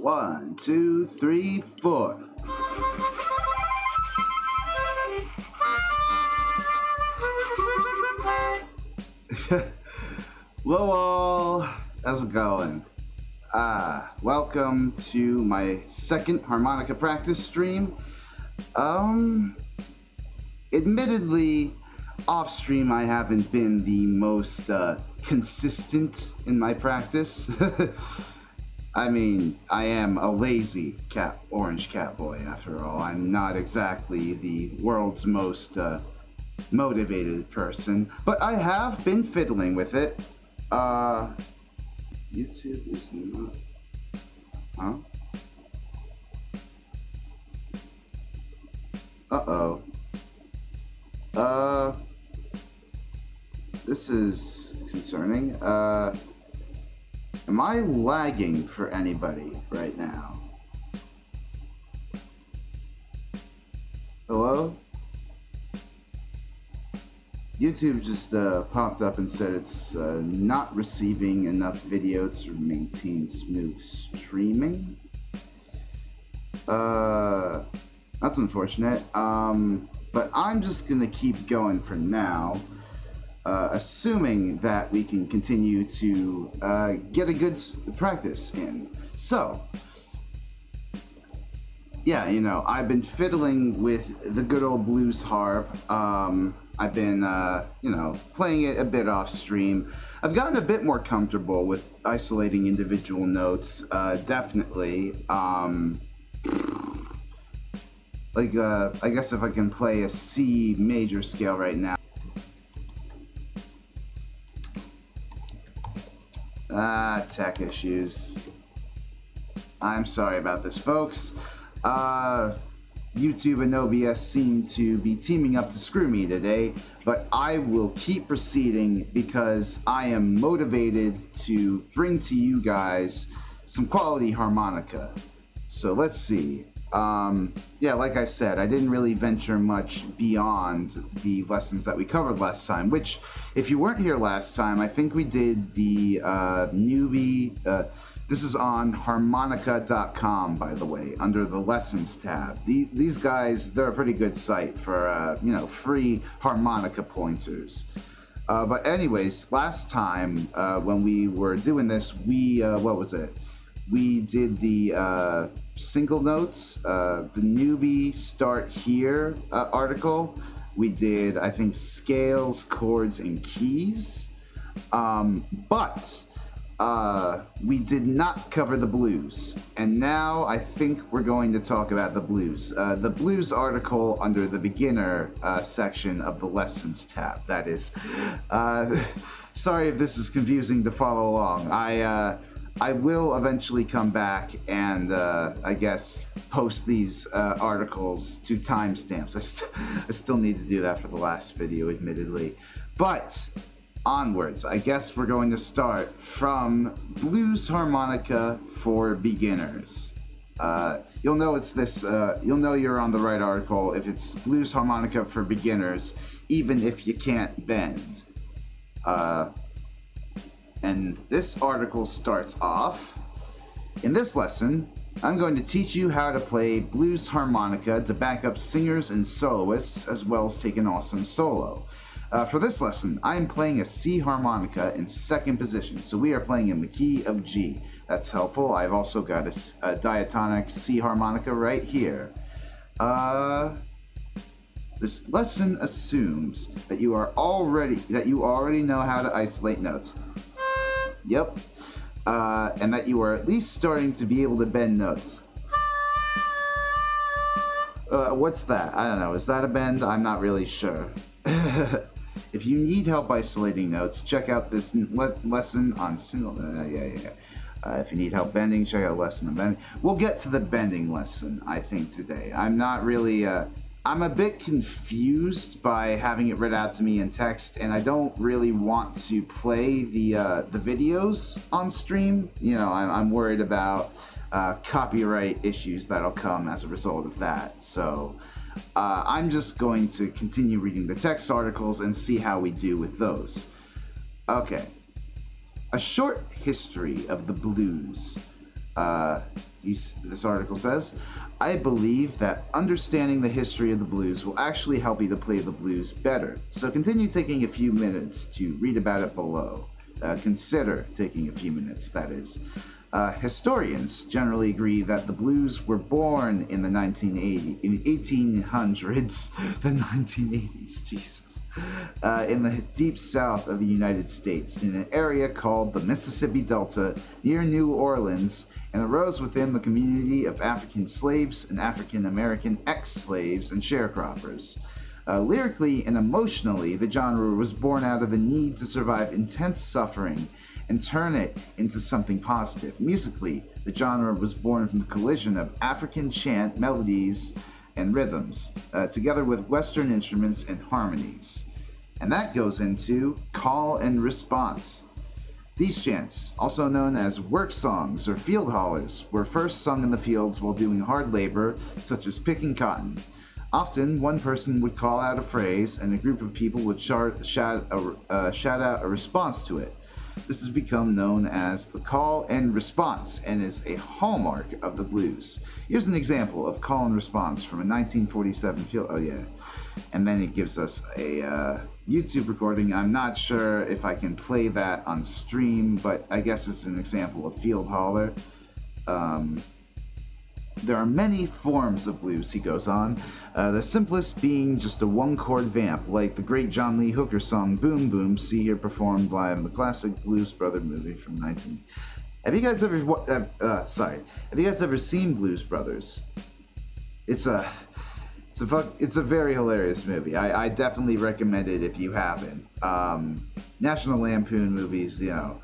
One, two, three, four. Hello all, how's it going? Welcome to my second harmonica practice stream. Admittedly, off stream I haven't been the most consistent in my practice. I mean, I am a lazy orange cat boy after all. I'm not exactly the world's most motivated person, but I have been fiddling with it. YouTube is not... Huh? Uh-oh. This is concerning. Am I lagging for anybody right now? Hello? YouTube just popped up and said it's not receiving enough video to maintain smooth streaming. That's unfortunate. But I'm just gonna keep going for now. Assuming that we can continue to get a good practice in. So, yeah, you know, I've been fiddling with the good old blues harp. I've been, you know, playing it a bit off stream. I've gotten a bit more comfortable with isolating individual notes, definitely. Like, I guess if I can play a C major scale right now. Tech issues. I'm sorry about this, folks. YouTube and OBS seem to be teaming up to screw me today, but I will keep proceeding because I am motivated to bring to you guys some quality harmonica. So let's see. Yeah, like I said, I didn't really venture much beyond the lessons that we covered last time, which, if you weren't here last time, I think we did the newbie, this is on harmonica.com, by the way, under the lessons tab. These guys, they're a pretty good site for, you know, free harmonica pointers. But anyways, last time, when we were doing this, we, what was it? We did the, single notes, the newbie start here article. We did, I think, scales, chords, and keys. But we did not cover the blues. And now I think we're going to talk about the blues. The blues article under the beginner section of the lessons tab, that is. Sorry if this is confusing to follow along. I will eventually come back and, I guess, post these articles to timestamps. I still need to do that for the last video, admittedly. But, onwards. I guess we're going to start from Blues Harmonica for Beginners. You'll know it's this, you'll know you're on the right article if it's Blues Harmonica for Beginners, even if you can't bend. And this article starts off, in this lesson, I'm going to teach you how to play blues harmonica to back up singers and soloists, as well as take an awesome solo. For this lesson, I am playing a C harmonica in second position, so we are playing in the key of G. That's helpful. I've also got a diatonic C harmonica right here. This lesson assumes that you already know how to isolate notes. Yep. And that you are at least starting to be able to bend notes. What's that? I don't know. Is that a bend? I'm not really sure. If you need help isolating notes, check out this lesson on single. If you need help bending, check out lesson on bending. We'll get to the bending lesson, I think, today. I'm not really. I'm a bit confused by having it read out to me in text, and I don't really want to play the videos on stream. You know, I'm worried about copyright issues that'll come as a result of that. So I'm just going to continue reading the text articles and see how we do with those. Okay. A short history of the blues. This article says, I believe that understanding the history of the blues will actually help you to play the blues better. So continue taking a few minutes to read about it below. Consider taking a few minutes, that is. Historians generally agree that the blues were born in the 1800s, the 1980s, Jesus, in the deep south of the United States, in an area called the Mississippi Delta near New Orleans, and arose within the community of African slaves and African American ex-slaves and sharecroppers. Lyrically and emotionally, the genre was born out of the need to survive intense suffering and turn it into something positive. Musically, the genre was born from the collision of African chant melodies and rhythms, together with Western instruments and harmonies. And that goes into call and response. These chants, also known as work songs or field hollers, were first sung in the fields while doing hard labor, such as picking cotton. Often, one person would call out a phrase, and a group of people would shout out a response to it. This has become known as the call and response and is a hallmark of the blues. Here's an example of call and response from a 1947 field. Oh yeah, and then it gives us a YouTube recording. I'm not sure if I can play that on stream, but I guess it's an example of field holler. There are many forms of blues, he goes on, the simplest being just a one-chord vamp, like the great John Lee Hooker song Boom Boom, see here performed live in the classic Blues Brother movie from 19... Have you guys ever seen Blues Brothers? It's a very hilarious movie. I definitely recommend it if you haven't. National Lampoon movies, you know,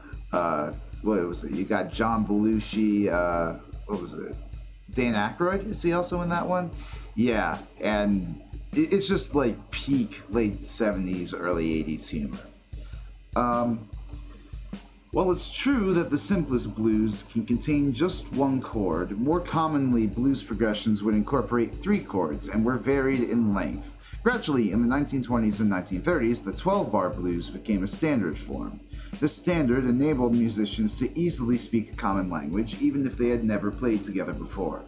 what was it? You got John Belushi, what was it? Dan Aykroyd, is he also in that one? Yeah, and it's just like peak late 70s, early 80s humor. While it's true that the simplest blues can contain just one chord, more commonly blues progressions would incorporate 3 chords and were varied in length. Gradually, in the 1920s and 1930s, the 12-bar blues became a standard form. This standard enabled musicians to easily speak a common language, even if they had never played together before.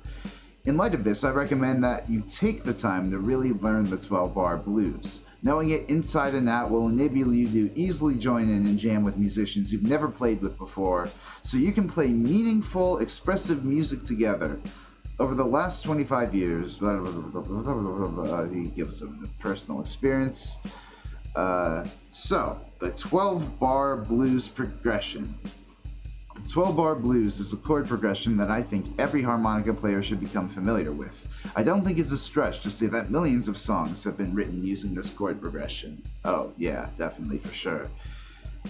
In light of this, I recommend that you take the time to really learn the 12-bar blues. Knowing it inside and out will enable you to easily join in and jam with musicians you've never played with before, so you can play meaningful, expressive music together. Over the last 25 years, he gives a personal experience. So, the 12-bar blues progression. The 12-bar blues is a chord progression that I think every harmonica player should become familiar with. I don't think it's a stretch to say that millions of songs have been written using this chord progression. Oh, yeah, definitely, for sure.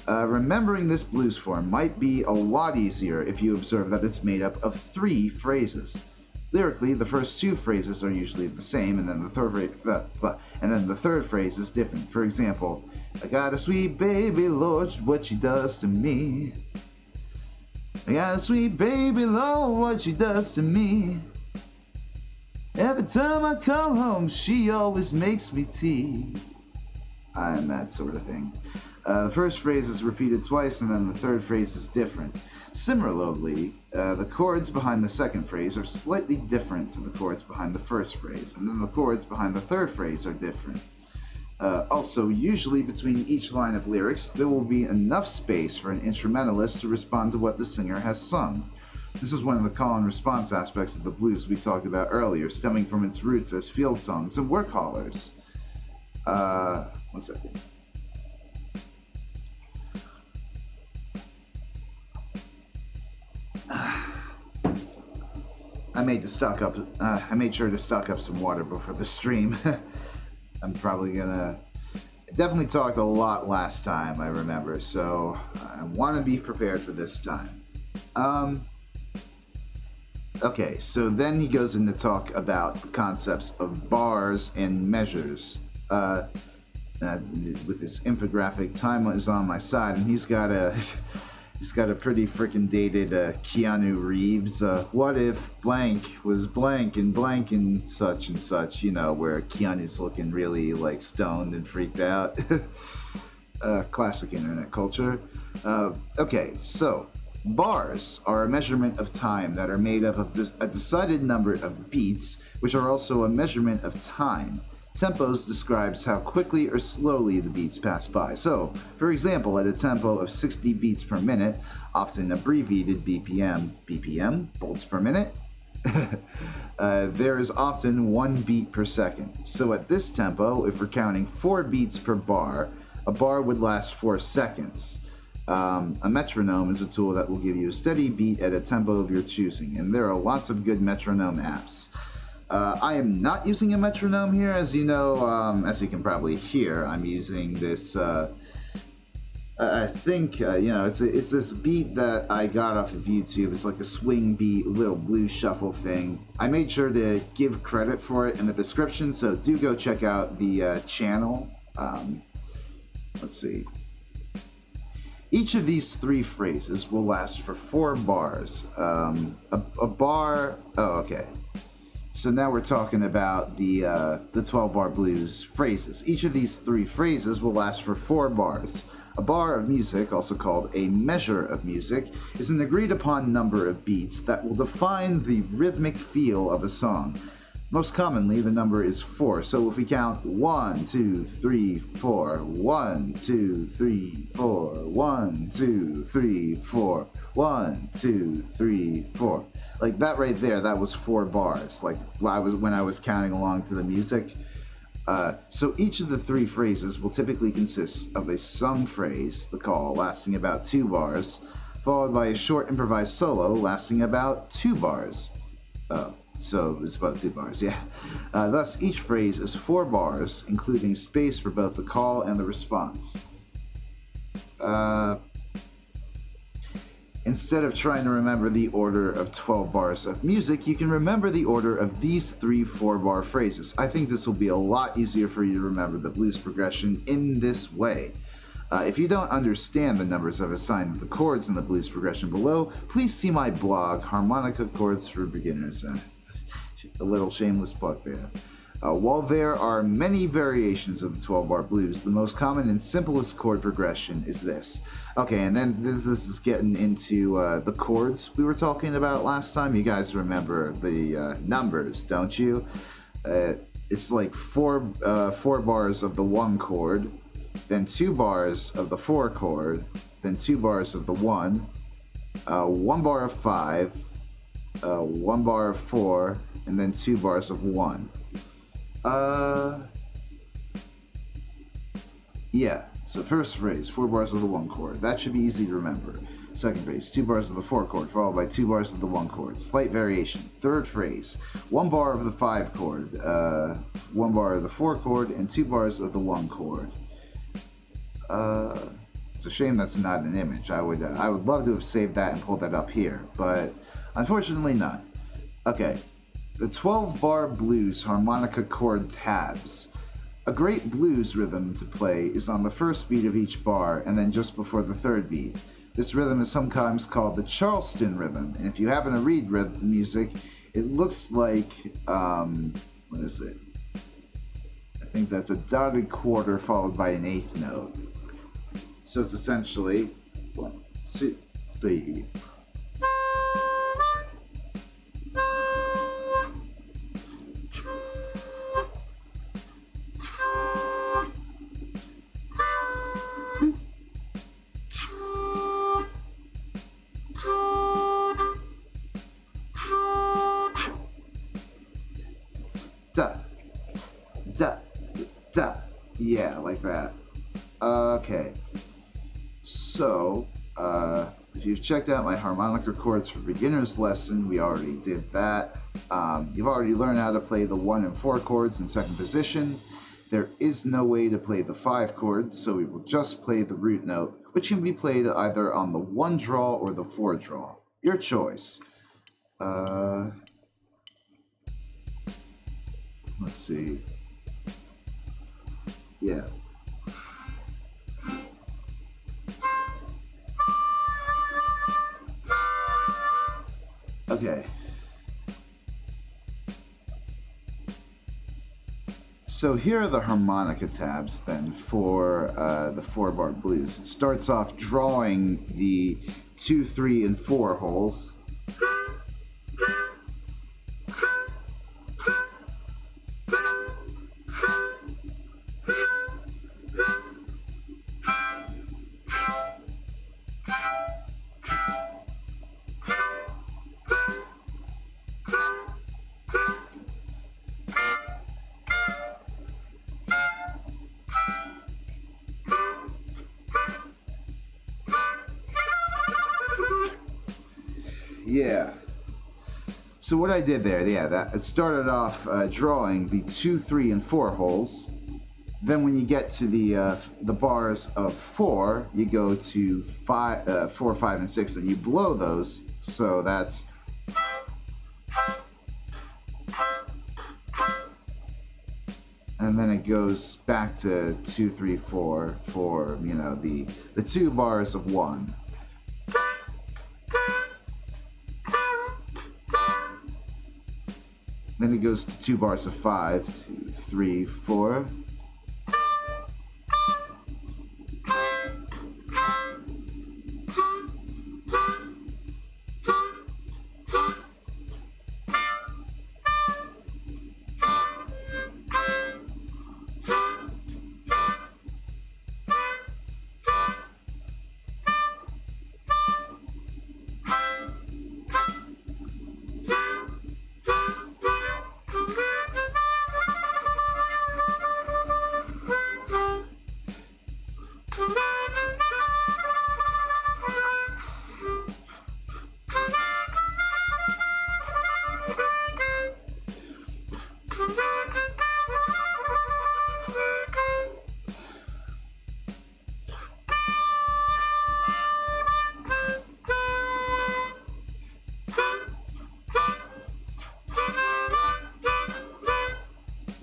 Remembering this blues form might be a lot easier if you observe that it's made up of 3 phrases. Lyrically, the first 2 phrases are usually the same, and then the third phrase is different. For example, I got a sweet baby, Lord, what she does to me. I got a sweet baby, Lord, what she does to me. Every time I come home, she always makes me tea. And that sort of thing. The first phrase is repeated twice, and then the third phrase is different. Similarly, the chords behind the second phrase are slightly different to the chords behind the first phrase, and then the chords behind the third phrase are different. Also, usually between each line of lyrics, there will be enough space for an instrumentalist to respond to what the singer has sung. This is one of the call and response aspects of the blues we talked about earlier, stemming from its roots as field songs and work hollers. One second. I made sure to stock up some water before the stream. I'm probably gonna Definitely talked a lot last time, I remember, so I want to be prepared for this time. Okay, so then he goes into talk about the concepts of bars and measures. With his infographic, time is on my side, and he's got a pretty freaking dated Keanu Reeves. What if blank was blank and such, you know, where Keanu's looking really like stoned and freaked out. Classic internet culture. Okay, so bars are a measurement of time that are made up of a decided number of beats, which are also a measurement of time. Tempos describes how quickly or slowly the beats pass by. So, for example, at a tempo of 60 beats per minute, often abbreviated BPM, bolts per minute, there is often 1 beat per second. So at this tempo, if we're counting 4 beats per bar, a bar would last 4 seconds. A metronome is a tool that will give you a steady beat at a tempo of your choosing, and there are lots of good metronome apps. I am not using a metronome here, as you know, as you can probably hear. I'm using this, I think, you know, it's this beat that I got off of YouTube. It's like a swing beat, little blues shuffle thing. I made sure to give credit for it in the description, so do go check out the channel. Let's see. Each of these 3 phrases will last for 4 bars. A bar, oh, okay. So now we're talking about the 12-bar blues phrases. Each of these 3 phrases will last for 4 bars. A bar of music, also called a measure of music, is an agreed-upon number of beats that will define the rhythmic feel of a song. Most commonly, the number is 4. So if we count 1, 2, 3, 4, 1, 2, 3, 4, 1, 2, 3, 4, 1, 2, 3, 4. Like that right there, that was 4 bars. Like when I was counting along to the music. So each of the 3 phrases will typically consist of a sung phrase, the call, lasting about 2 bars, followed by a short improvised solo lasting about 2 bars. So it's about 2 bars, yeah. Thus, each phrase is 4 bars, including space for both the call and the response. Instead of trying to remember the order of 12 bars of music, you can remember the order of these 3 4-bar phrases. I think this will be a lot easier for you to remember the blues progression in this way. If you don't understand the numbers I've assigned to the chords in the blues progression below, please see my blog, Harmonica Chords for Beginners. A little shameless plug there. While there are many variations of the 12-bar blues, the most common and simplest chord progression is this. Okay, and then this is getting into the chords we were talking about last time. You guys remember the numbers, don't you? It's like 4 bars of the 1 chord, then 2 bars of the 4 chord, then 2 bars of the 1, 1 bar of 5, 1 bar of 4, and then 2 bars of 1. Yeah, so first phrase, 4 bars of the 1 chord. That should be easy to remember. Second phrase, 2 bars of the 4 chord, followed by 2 bars of the 1 chord. Slight variation. Third phrase, 1 bar of the 5 chord, 1 bar of the 4 chord, and 2 bars of the 1 chord. It's a shame that's not an image. I would love to have saved that and pulled that up here, but unfortunately not. Okay. The 12-bar blues harmonica chord tabs. A great blues rhythm to play is on the first beat of each bar and then just before the 3rd beat. This rhythm is sometimes called the Charleston rhythm, and if you happen to read music, it looks like, what is it? I think that's a dotted quarter followed by an 8th note. So it's essentially 1, 2, 3. Da, da, da. Yeah, like that. Okay. So, if you've checked out my harmonica chords for beginners lesson, we already did that. You've already learned how to play the 1 and 4 chords in 2nd position. there is no way to play the 5 chord, so we will just play the root note, which can be played either on the 1 draw or the 4 draw. Your choice. Let's see. Yeah. Okay. So here are the harmonica tabs then for the 4-bar blues. It starts off drawing the 2, 3, and 4 holes. Yeah. So what I did there, that it started off drawing the 2, 3, and 4 holes. Then when you get to the bars of 4, you go to 4, 5, and 6, and you blow those. So that's. And then it goes back to 2, 3, 4 for, you know, the 2 bars of 1. Then it goes to 2 bars of 5, 2, 3, 4.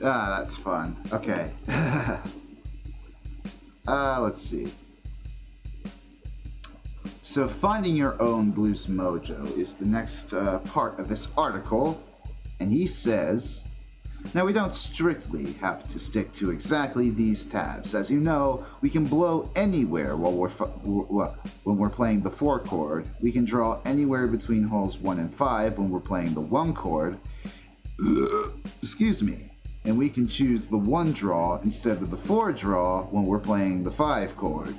Ah, that's fun. Okay. Let's see. So finding your own blues mojo is the next part of this article, and he says, now we don't strictly have to stick to exactly these tabs. As you know, we can blow anywhere while when we're playing the 4 chord. We can draw anywhere between holes 1 and 5 when we're playing the 1 chord. Excuse me. And we can choose the 1 draw instead of the 4 draw when we're playing the 5 chord.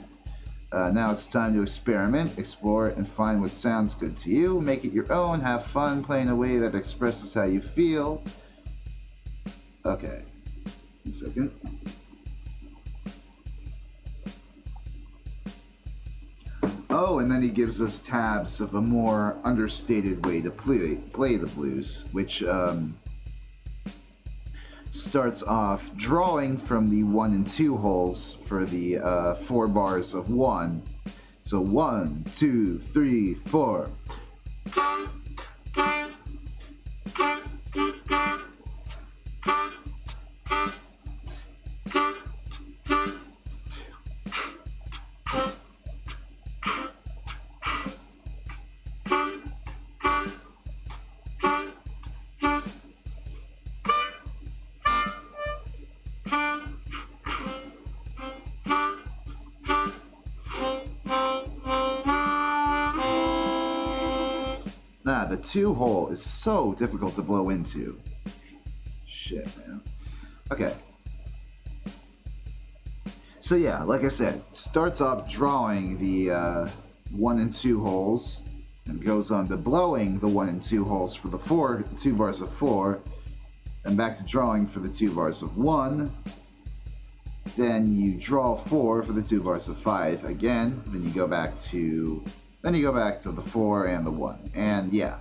Now it's time to experiment, explore it, and find what sounds good to you. Make it your own, have fun playing a way that expresses how you feel. Okay, 1 second. Oh, and then he gives us tabs of a more understated way to play the blues, which starts off drawing from the 1 and 2 holes for the 4 bars of 1. So 1, 2, 3, 4. The 2 hole is so difficult to blow into. Shit, man. Okay. So yeah, like I said, starts off drawing the 1 and 2 holes, and goes on to blowing the 1 and 2 holes for the 2 bars of 4, and back to drawing for the 2 bars of 1. Then you draw 4 for the 2 bars of 5 again. Then you go back to the 4 and the 1. And yeah.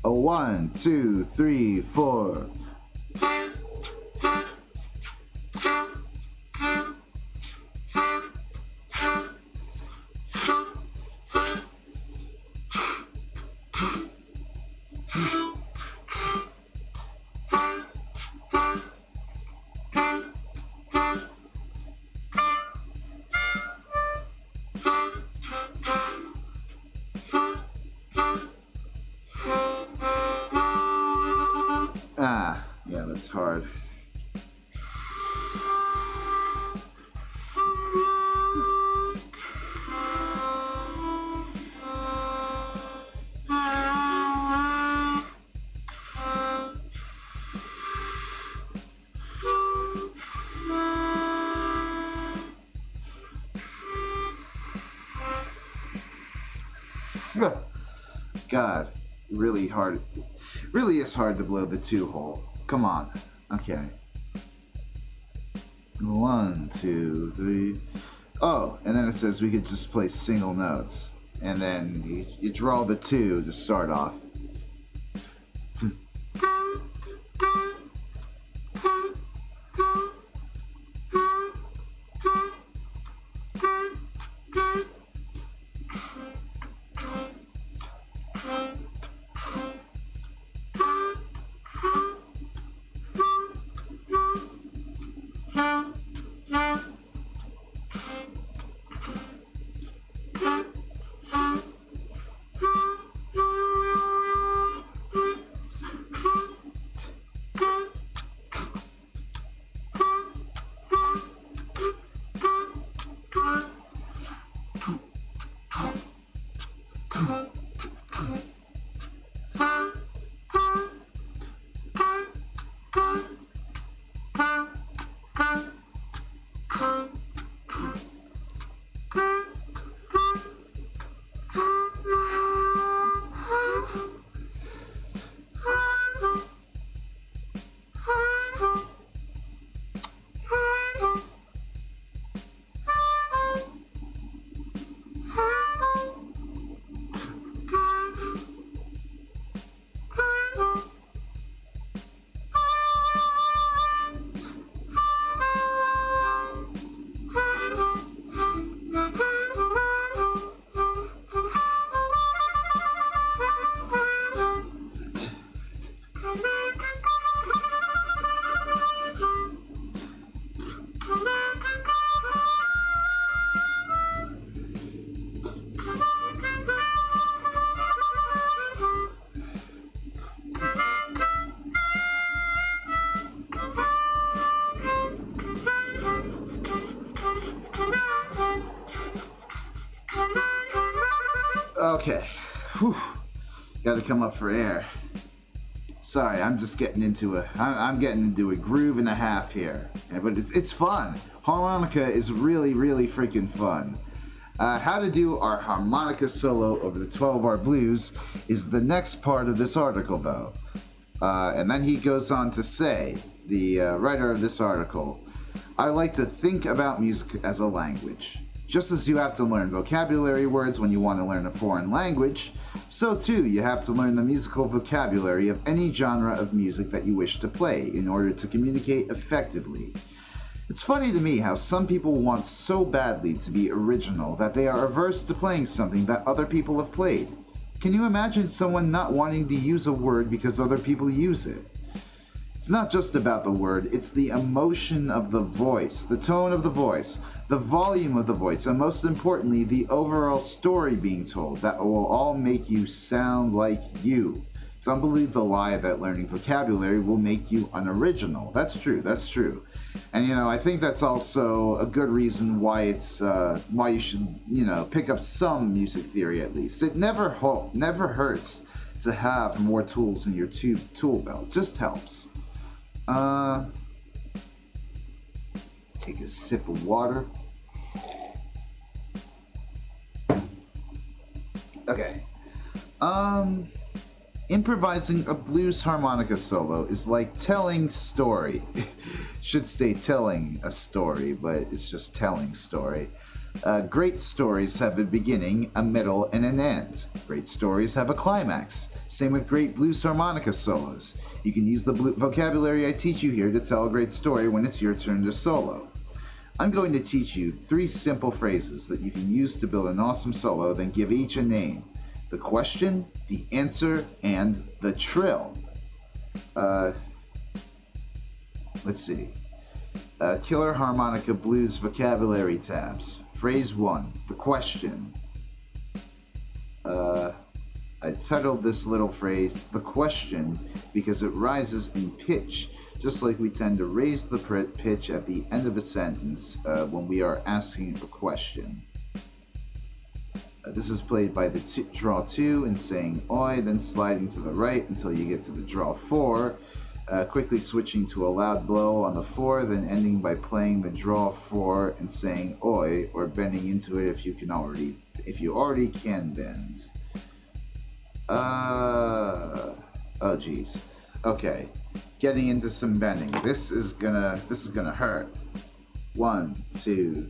1, 2, 3, 4. Ah, yeah, that's hard. God, really hard. Really is hard to blow the 2-hole. Come on. Okay. 1, 2, 3. Oh, and then it says we could just play single notes. And then you draw the 2 to start off. Okay. Whew. Got to come up for air. Sorry, I'm just getting into I'm getting into a groove and a half here. Yeah, but it's fun. Harmonica is really, really freaking fun. How to do our harmonica solo over the 12-bar blues is the next part of this article, though. And then he goes on to say, the writer of this article, I like to think about music as a language. Just as you have to learn vocabulary words when you want to learn a foreign language, so too you have to learn the musical vocabulary of any genre of music that you wish to play in order to communicate effectively. It's funny to me how some people want so badly to be original that they are averse to playing something that other people have played. Can you imagine someone not wanting to use a word because other people use it? It's not just about the word, it's the emotion of the voice, the tone of the voice, the volume of the voice, and most importantly, the overall story being told that will all make you sound like you. It's unbelievable the lie that learning vocabulary will make you unoriginal. That's true, that's true. And you know, I think that's also a good reason why it's why you should, you know, pick up some music theory at least. It never hurts to have more tools in your tool belt. Just helps. Take a sip of water. Okay. Improvising a blues harmonica solo is like telling story. Should stay telling a story, but it's just telling story. Great stories have a beginning, a middle, and an end. Great stories have a climax. Same with great blues harmonica solos. You can use the vocabulary I teach you here to tell a great story when it's your turn to solo. I'm going to teach you 3 simple phrases that you can use to build an awesome solo, then give each a name. The question, the answer, and the trill. Let's see. Killer Harmonica Blues vocabulary tabs. Phrase 1, the question. I titled this little phrase "The Question" because it rises in pitch, just like we tend to raise the pitch at the end of a sentence when we are asking a question. This is played by the draw 2 and saying oi, then sliding to the right until you get to the draw 4, quickly switching to a loud blow on the 4, then ending by playing the draw 4 and saying oi, or bending into it if you already can bend. Oh geez. Okay, getting into some bending. This is gonna hurt. 1, 2.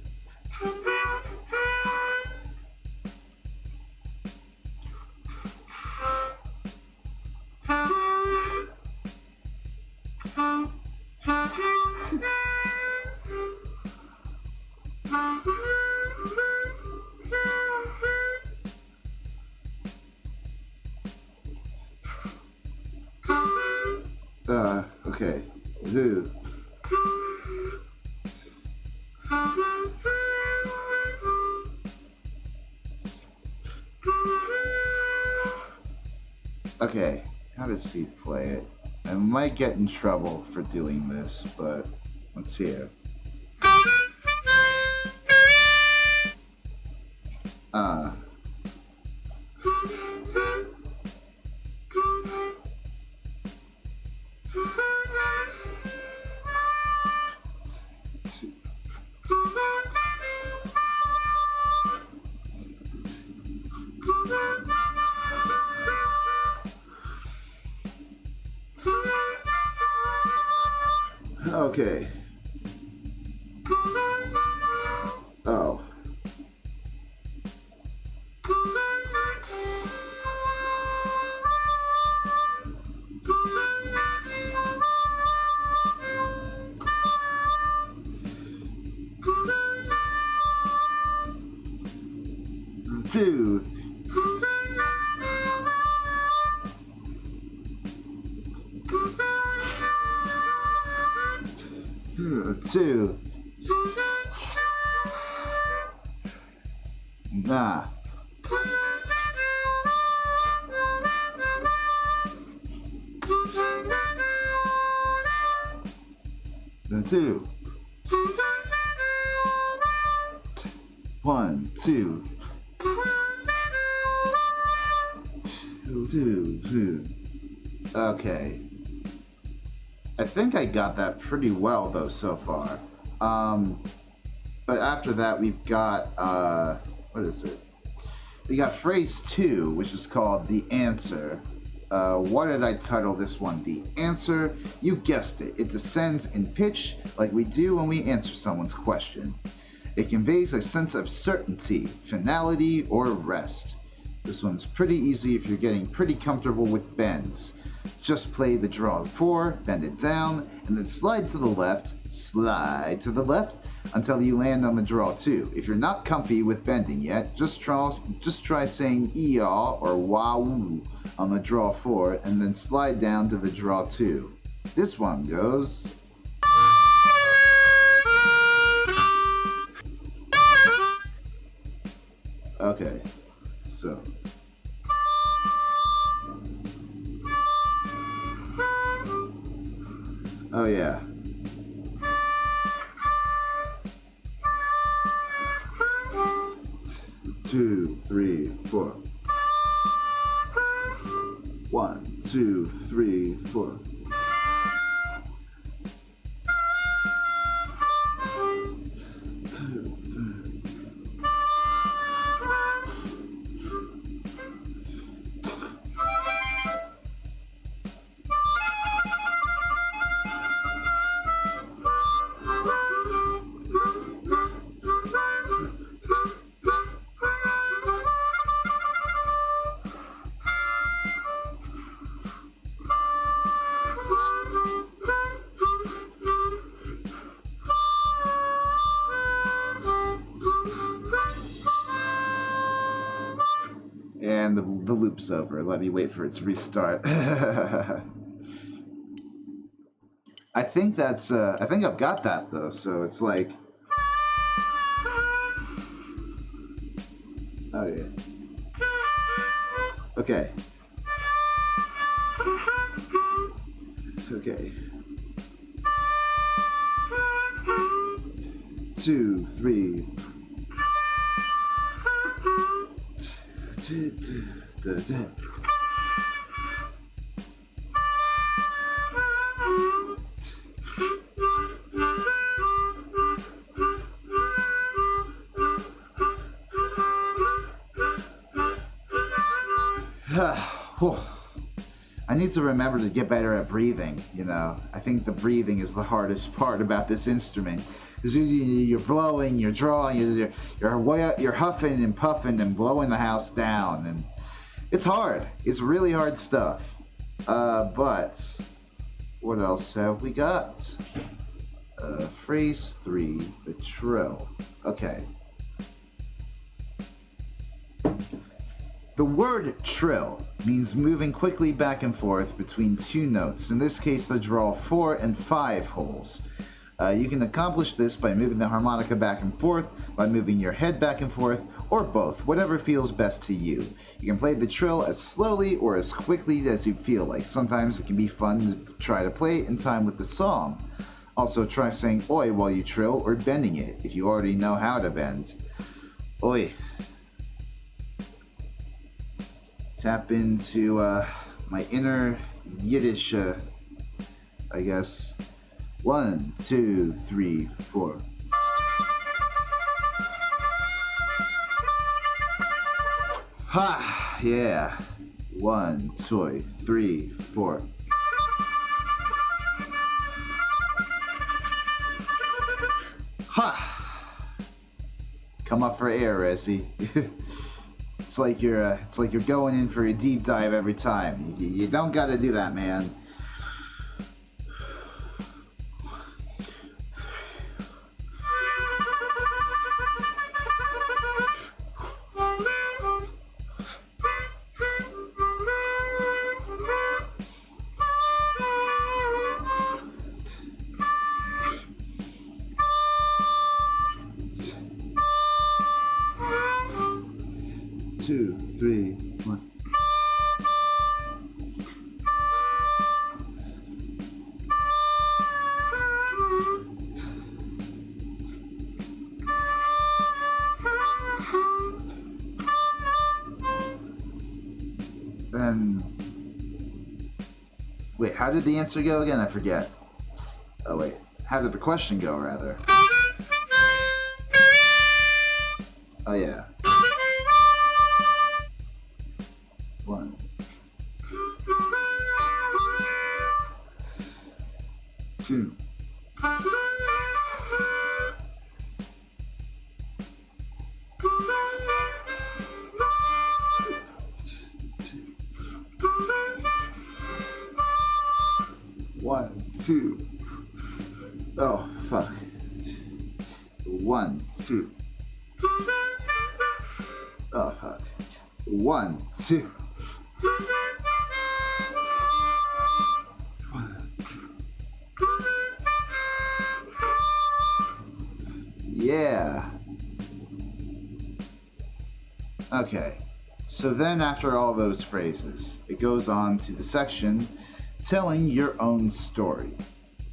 Okay. Dude. Okay, how does he play it? I might get in trouble for doing this, but let's hear. Okay. Oh. Two. Two. Nah. Then 2. 1, 2. 2. Okay. I think I got that pretty well though so far. But after that we've got what is it? We got phrase 2, which is called The Answer. What did I title this one? The Answer. You guessed it. It descends in pitch like we do when we answer someone's question. It conveys a sense of certainty, finality, or rest. This one's pretty easy if you're getting pretty comfortable with bends. Just play the draw 4, bend it down, and then slide to the left until you land on the draw 2. If you're not comfy with bending yet, just try saying ee-yaw or wah-woo on the draw 4 and then slide down to the draw 2. This one goes... Okay, so... Oh yeah. Two, 3, 4. 1, 2, 3, 4. And the loop's over. Let me wait for it to restart. I think that's I think I've got that though, so it's like, oh yeah. Okay. Okay. Okay. 2, 3. I need to remember to get better at breathing, you know. I think the breathing is the hardest part about this instrument. Because you're blowing, you're drawing, you're huffing and puffing and blowing the house down. And it's hard. It's really hard stuff. But what else have we got? Phrase 3, the trill. Okay. The word trill means moving quickly back and forth between two notes, in this case the draw 4 and 5 holes. You can accomplish this by moving the harmonica back and forth, by moving your head back and forth, or both, whatever feels best to you. You can play the trill as slowly or as quickly as you feel like. Sometimes it can be fun to try to play it in time with the song. Also try saying oi while you trill or bending it if you already know how to bend. Oi. Tap into my inner Yiddish, I guess. 1, 2, 3, 4. Ha! Yeah. 1, 2, 3, 4. Ha! Come up for air, Rezzy. It's like you're going in for a deep dive every time. You don't gotta do that, man. Two, 3, 1. And wait, how did the answer go again? I forget. Oh wait, how did the question go rather? Oh yeah. 1. 2. 1, 2. Oh fuck. 1, 2. Oh fuck. 1, 2. Yeah. Okay. So then after all those phrases, it goes on to the section telling your own story.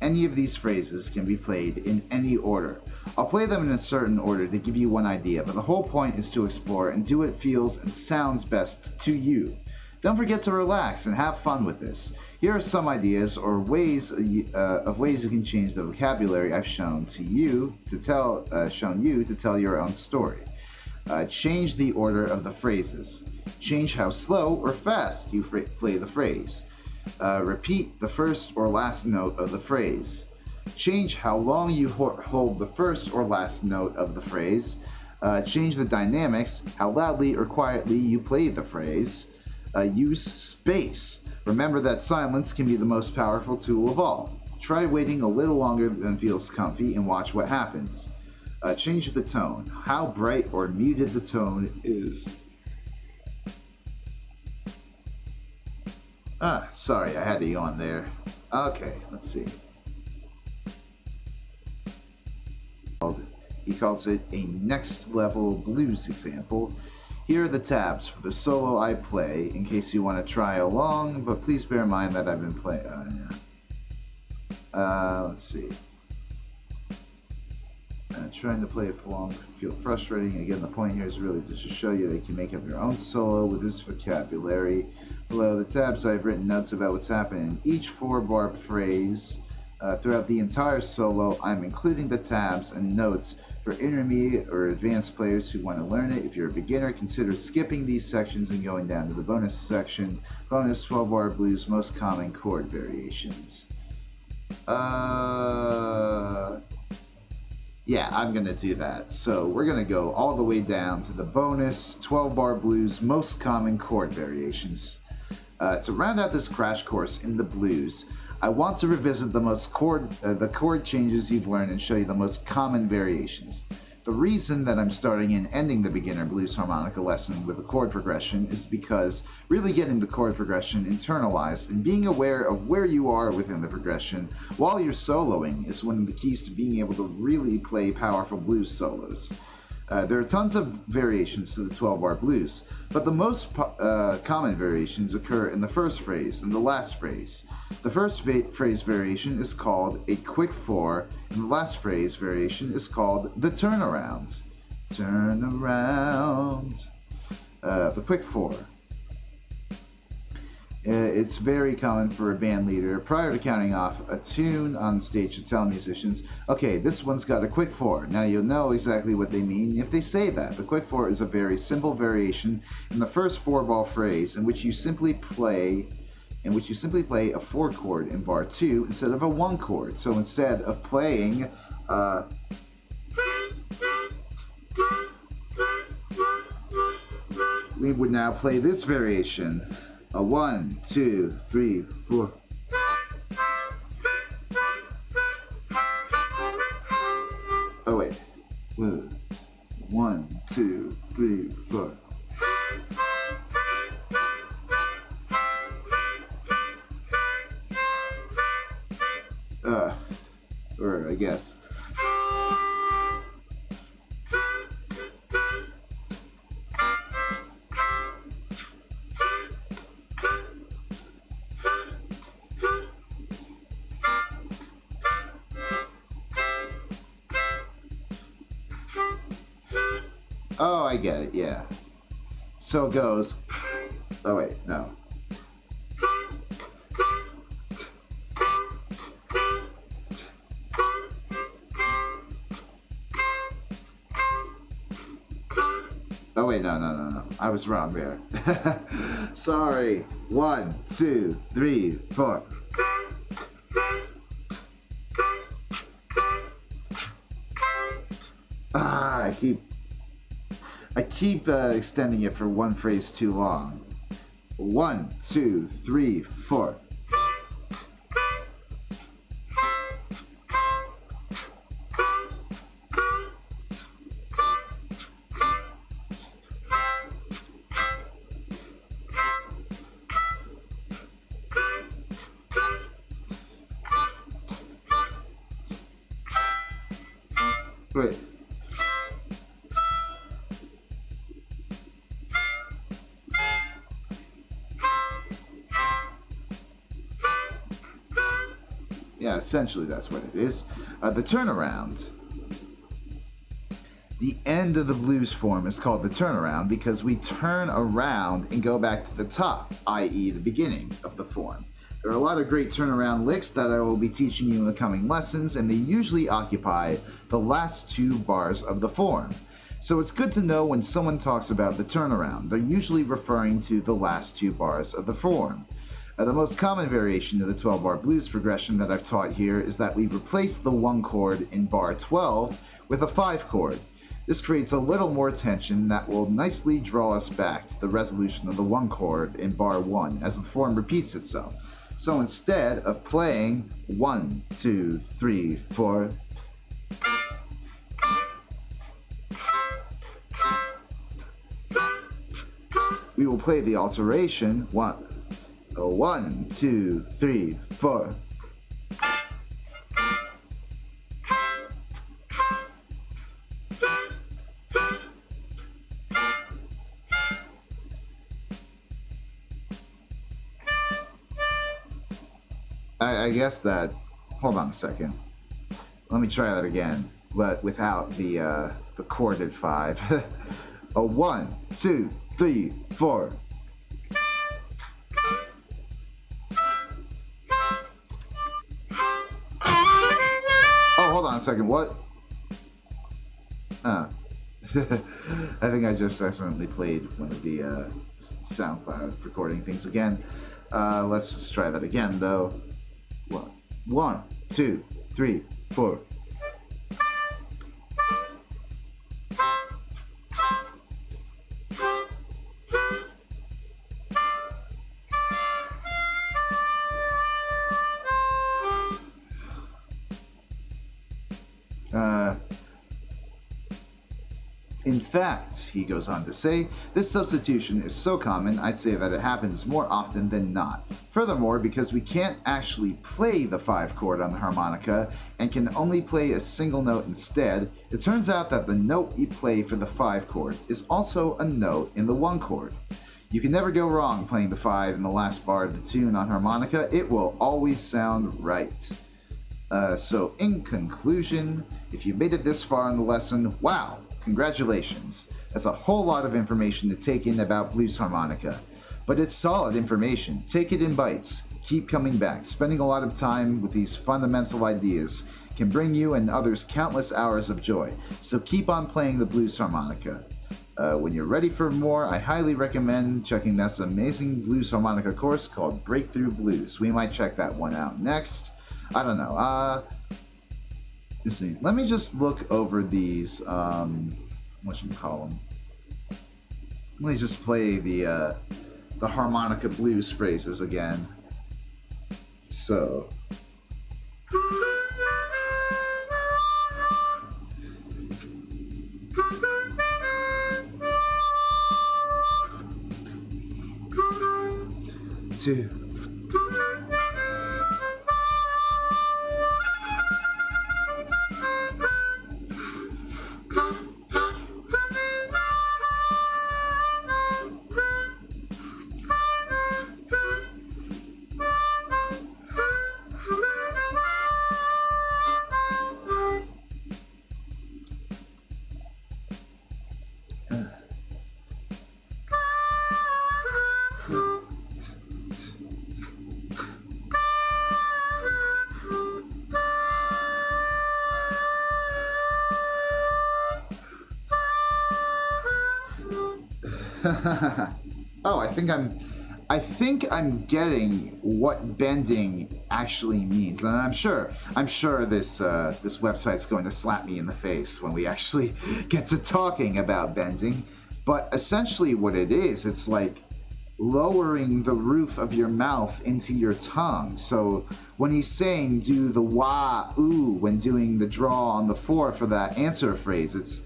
Any of these phrases can be played in any order. I'll play them in a certain order to give you one idea, but the whole point is to explore and do what feels and sounds best to you. Don't forget to relax and have fun with this. Here are some ideas or ways you can change the vocabulary I've shown you to tell your own story. Change the order of the phrases. Change how slow or fast you play the phrase. Repeat the first or last note of the phrase. Change how long you hold the first or last note of the phrase. Change the dynamics, how loudly or quietly you play the phrase. Use space. Remember that silence can be the most powerful tool of all. Try waiting a little longer than feels comfy and watch what happens. Change the tone, how bright or muted the tone is. Sorry, I had to yawn there. Okay, let's see. He calls it a next level blues example. Here are the tabs for the solo I play, in case you want to try along, but please bear in mind that I've been playing... let's see. Trying to play a form can feel frustrating. Again, the point here is really just to show you that you can make up your own solo with this vocabulary. Below the tabs, I've written notes about what's happening in each 4-bar phrase. Throughout the entire solo, I'm including the tabs and notes for intermediate or advanced players who want to learn it. If you're a beginner, consider skipping these sections and going down to the bonus section. Bonus 12-bar blues, most common chord variations. Yeah, I'm going to do that. So we're going to go all the way down to the bonus 12-bar blues, most common chord variations. To round out this crash course in the blues, I want to revisit the chord changes you've learned and show you the most common variations. The reason that I'm starting and ending the beginner blues harmonica lesson with a chord progression is because really getting the chord progression internalized and being aware of where you are within the progression while you're soloing is one of the keys to being able to really play powerful blues solos. There are tons of variations to the 12-bar blues, but the most common variations occur in the first phrase and the last phrase. The first phrase variation is called a quick 4, and the last phrase variation is called the turnaround. Turn around. The quick 4. It's very common for a band leader, prior to counting off a tune on stage, to tell musicians, okay, this one's got a quick 4. Now you'll know exactly what they mean if they say that. The quick 4 is a very simple variation in the first 4-bar phrase in which you simply play a 4 chord in bar 2 instead of a 1 chord. So instead of playing we would now play this variation. A 1, 2, 3, 4. Oh wait. 1, 2, 3, 4. Or I guess. Oh, I get it, yeah. So it goes. Oh, wait, no. Oh, wait, no. I was wrong there. Sorry. 1, 2, 3, 4. I keep extending it for one phrase too long. 1, 2, 3, 4. Wait. Yeah, essentially that's what it is. The turnaround. The end of the blues form is called the turnaround because we turn around and go back to the top, i.e. the beginning of the form. There are a lot of great turnaround licks that I will be teaching you in the coming lessons, and they usually occupy the last 2 bars of the form. So it's good to know when someone talks about the turnaround, they're usually referring to the last 2 bars of the form. The most common variation of the 12-bar blues progression that I've taught here is that we've replaced the 1 chord in bar 12 with a 5 chord. This creates a little more tension that will nicely draw us back to the resolution of the 1 chord in bar 1 as the form repeats itself. So instead of playing 1, 2, 3, 4, we will play the alteration 1, 2, 3, 4. I guess that. Hold on a second. Let me try that again, but without the chorded 5. A 1, 2, 3, 4. Oh, hold on a second. What? I think I just accidentally played one of the SoundCloud recording things again. Let's just try that again, though. 1, 2, 3, 4. In fact, he goes on to say, this substitution is so common, I'd say that it happens more often than not. Furthermore, because we can't actually play the 5 chord on the harmonica and can only play a single note instead, it turns out that the note you play for the 5 chord is also a note in the 1 chord. You can never go wrong playing the 5 in the last bar of the tune on harmonica. It will always sound right. So in conclusion, if you made it this far in the lesson, wow! Congratulations. That's a whole lot of information to take in about blues harmonica. But it's solid information. Take it in bites. Keep coming back. Spending a lot of time with these fundamental ideas can bring you and others countless hours of joy. So keep on playing the blues harmonica. When you're ready for more, I highly recommend checking this amazing blues harmonica course called Breakthrough Blues. We might check that one out next. I don't know. Let's see. Let me just look over these, whatchamacallem. Let me just play the harmonica blues phrases again. So. Two. Oh, I think I'm getting what bending actually means, and I'm sure this website's going to slap me in the face when we actually get to talking about bending. But essentially, what it is, it's like lowering the roof of your mouth into your tongue. So when he's saying do the wah ooh when doing the draw on the 4 for that answer phrase, it's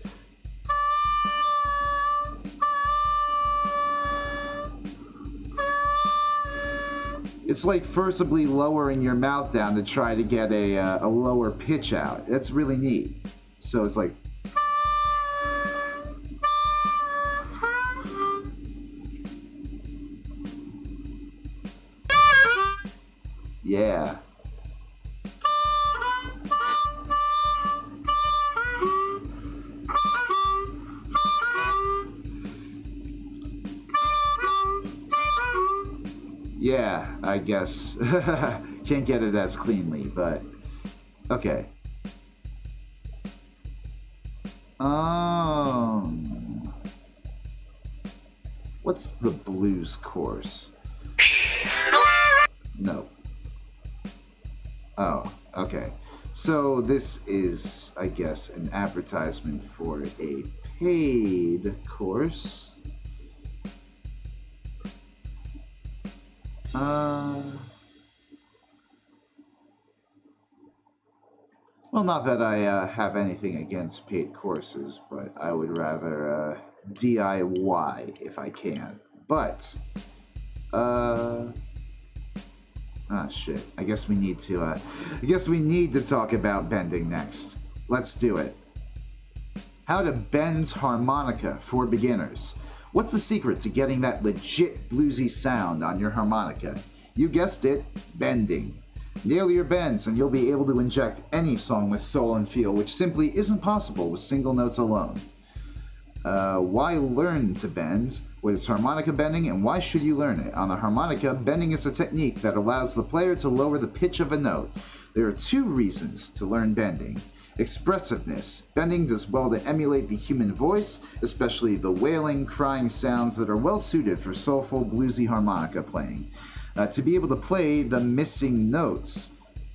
like forcibly lowering your mouth down to try to get a lower pitch out. That's really neat. So it's like. Yeah. Yeah, I guess. Can't get it as cleanly, but okay. What's the blues course? No. Oh, okay. So this is, I guess, an advertisement for a paid course. Well, not that I have anything against paid courses, but I would rather DIY if I can. But, shit. I guess we need to talk about bending next. Let's do it. How to bend harmonica for beginners. What's the secret to getting that legit bluesy sound on your harmonica? You guessed it, bending. Nail your bends and you'll be able to inject any song with soul and feel, which simply isn't possible with single notes alone. Why learn to bend? What is harmonica bending and why should you learn it? On the harmonica, bending is a technique that allows the player to lower the pitch of a note. There are two reasons to learn bending. Expressiveness. Bending does well to emulate the human voice, especially the wailing, crying sounds that are well suited for soulful, bluesy harmonica playing. To be able to play the missing notes.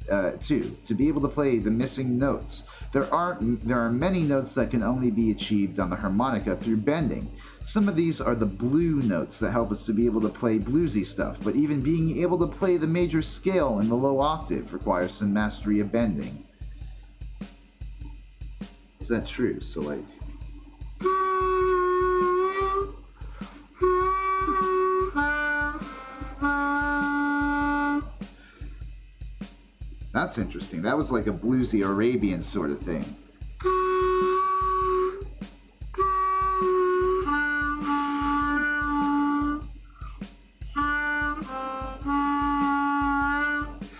To be able to play the missing notes. There are many notes that can only be achieved on the harmonica through bending. Some of these are the blue notes that help us to be able to play bluesy stuff, but even being able to play the major scale in the low octave requires some mastery of bending. Is that true? So like... That's interesting. That was like a bluesy Arabian sort of thing.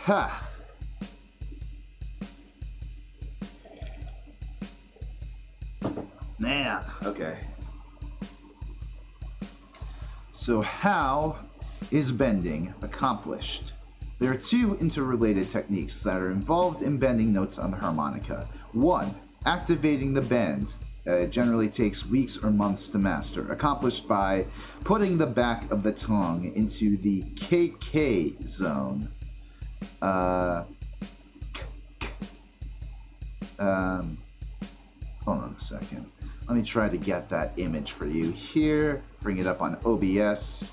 Ha! Man, okay. So how is bending accomplished? There are two interrelated techniques that are involved in bending notes on the harmonica. One, activating the bend. It generally takes weeks or months to master, accomplished by putting the back of the tongue into the KK zone. Hold on a second. Let me try to get that image for you here. Bring it up on OBS.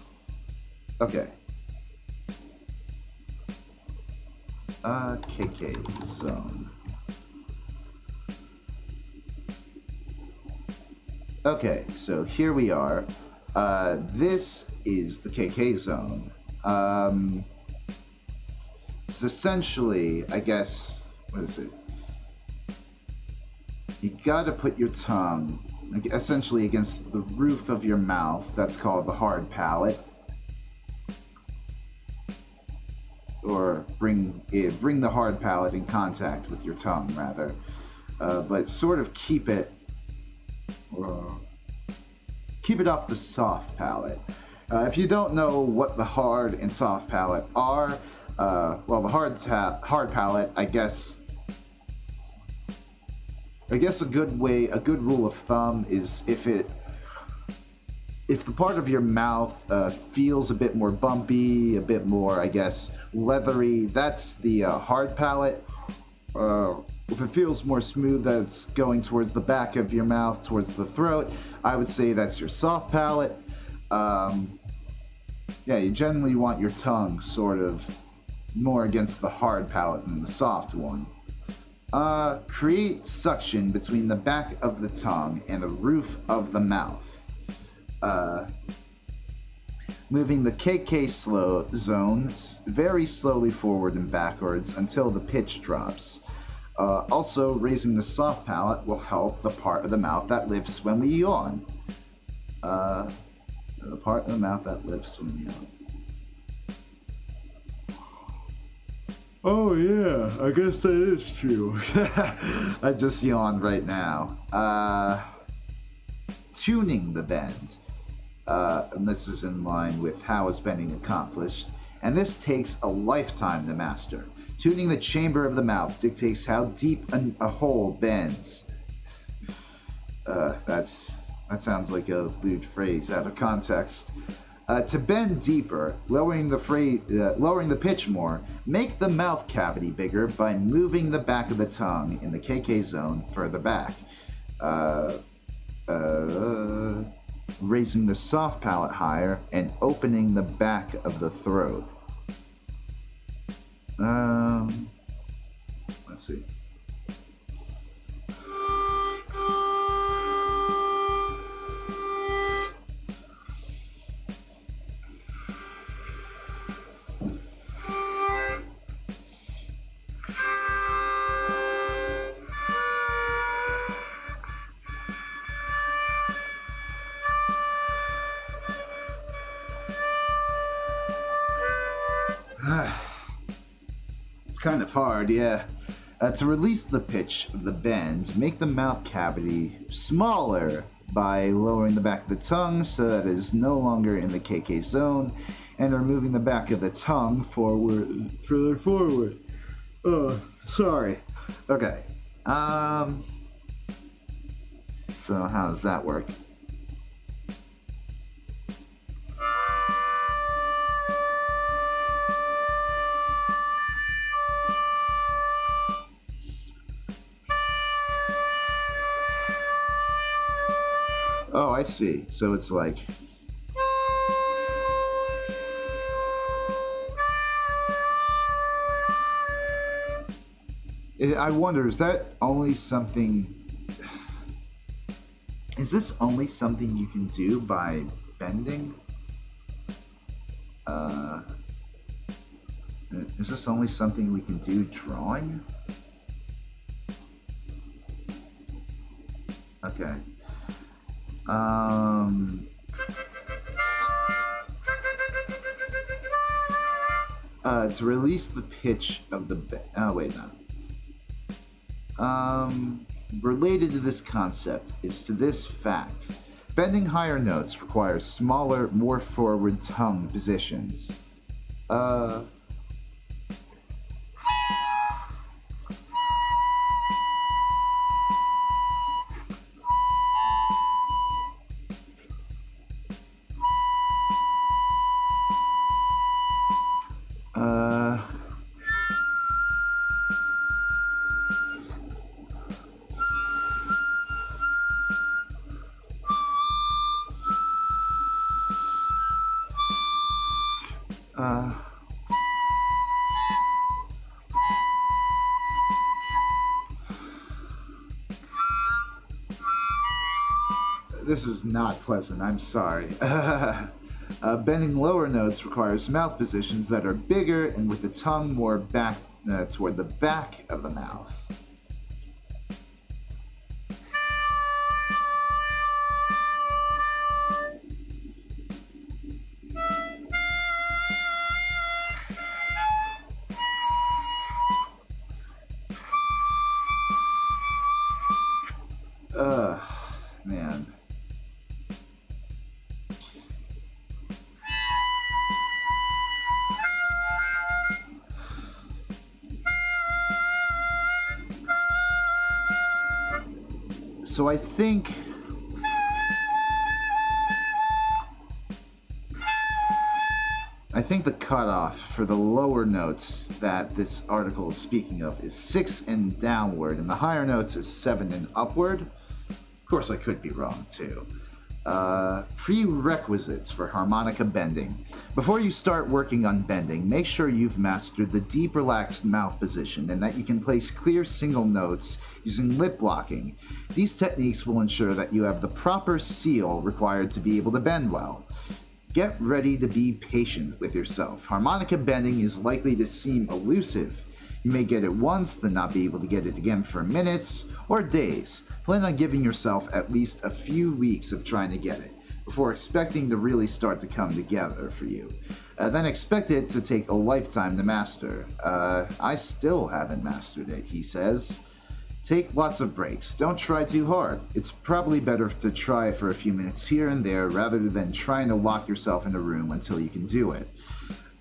Okay. KK zone. Okay, so here we are. This is the KK zone. It's essentially, I guess, what is it? You gotta put your tongue essentially against the roof of your mouth. That's called the hard palate. Or bring the hard palate in contact with your tongue, rather. But sort of keep it off the soft palate. If you don't know what the hard and soft palate are, well, the hard palate, I guess a good rule of thumb is if the part of your mouth feels a bit more bumpy, a bit more, I guess, leathery, that's the hard palate. If it feels more smooth, that's going towards the back of your mouth, towards the throat, I would say that's your soft palate. Yeah, you generally want your tongue sort of more against the hard palate than the soft one. Create suction between the back of the tongue and the roof of the mouth. Moving the KK zone very slowly forward and backwards until the pitch drops. Also, raising the soft palate will help the part of the mouth that lifts when we yawn. The part of the mouth that lifts when we yawn. Oh yeah, I guess that is true. I just yawned right now. Tuning the bend. And this is in line with how is bending accomplished. And this takes a lifetime to master. Tuning the chamber of the mouth dictates how deep a hole bends. That sounds like a lewd phrase out of context. To bend deeper, lowering the pitch more, make the mouth cavity bigger by moving the back of the tongue in the KK zone further back. Raising the soft palate higher and opening the back of the throat. Let's see. kind of hard, yeah. To release the pitch of the bend, make the mouth cavity smaller by lowering the back of the tongue so that it is no longer in the KK zone, and removing the back of the tongue further forward. Oh, sorry. Okay. So how does that work? Oh, I see. So it's like... I wonder, is that only something... Is this only something you can do by bending? Is this only something we can do drawing? Okay. To release the pitch of the related to this concept is to this fact. Bending higher notes requires smaller, more forward tongue positions. This is not pleasant, I'm sorry. Bending lower notes requires mouth positions that are bigger and with the tongue more back toward the back of the mouth. Man. So I think the cutoff for the lower notes that this article is speaking of is 6 and downward, and the higher notes is 7 and upward. Of course, I could be wrong too. Prerequisites for harmonica bending. Before you start working on bending, make sure you've mastered the deep relaxed mouth position and that you can place clear single notes using lip blocking. These techniques will ensure that you have the proper seal required to be able to bend well. Get ready to be patient with yourself. Harmonica bending is likely to seem elusive. You may get it once, then not be able to get it again for minutes or days. Plan on giving yourself at least a few weeks of trying to get it, before expecting to really start to come together for you. Then expect it to take a lifetime to master. I still haven't mastered it, he says. Take lots of breaks. Don't try too hard. It's probably better to try for a few minutes here and there rather than trying to lock yourself in a room until you can do it.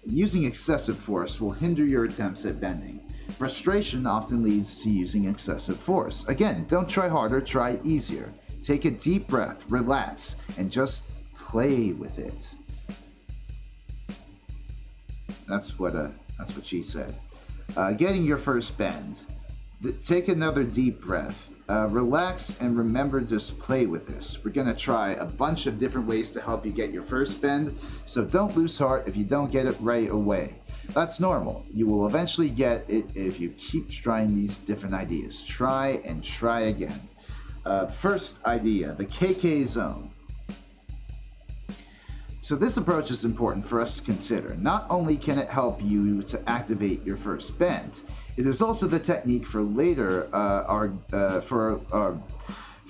Using excessive force will hinder your attempts at bending. Frustration often leads to using excessive force. Again, don't try harder, try easier. Take a deep breath, relax, and just play with it. That's what she said. Getting your first bend. Take another deep breath. Relax and remember, just play with this. We're going to try a bunch of different ways to help you get your first bend, so don't lose heart if you don't get it right away. That's normal. You will eventually get it if you keep trying these different ideas. Try and try again. First idea, the KK zone. So this approach is important for us to consider. Not only can it help you to activate your first bend, it is also the technique for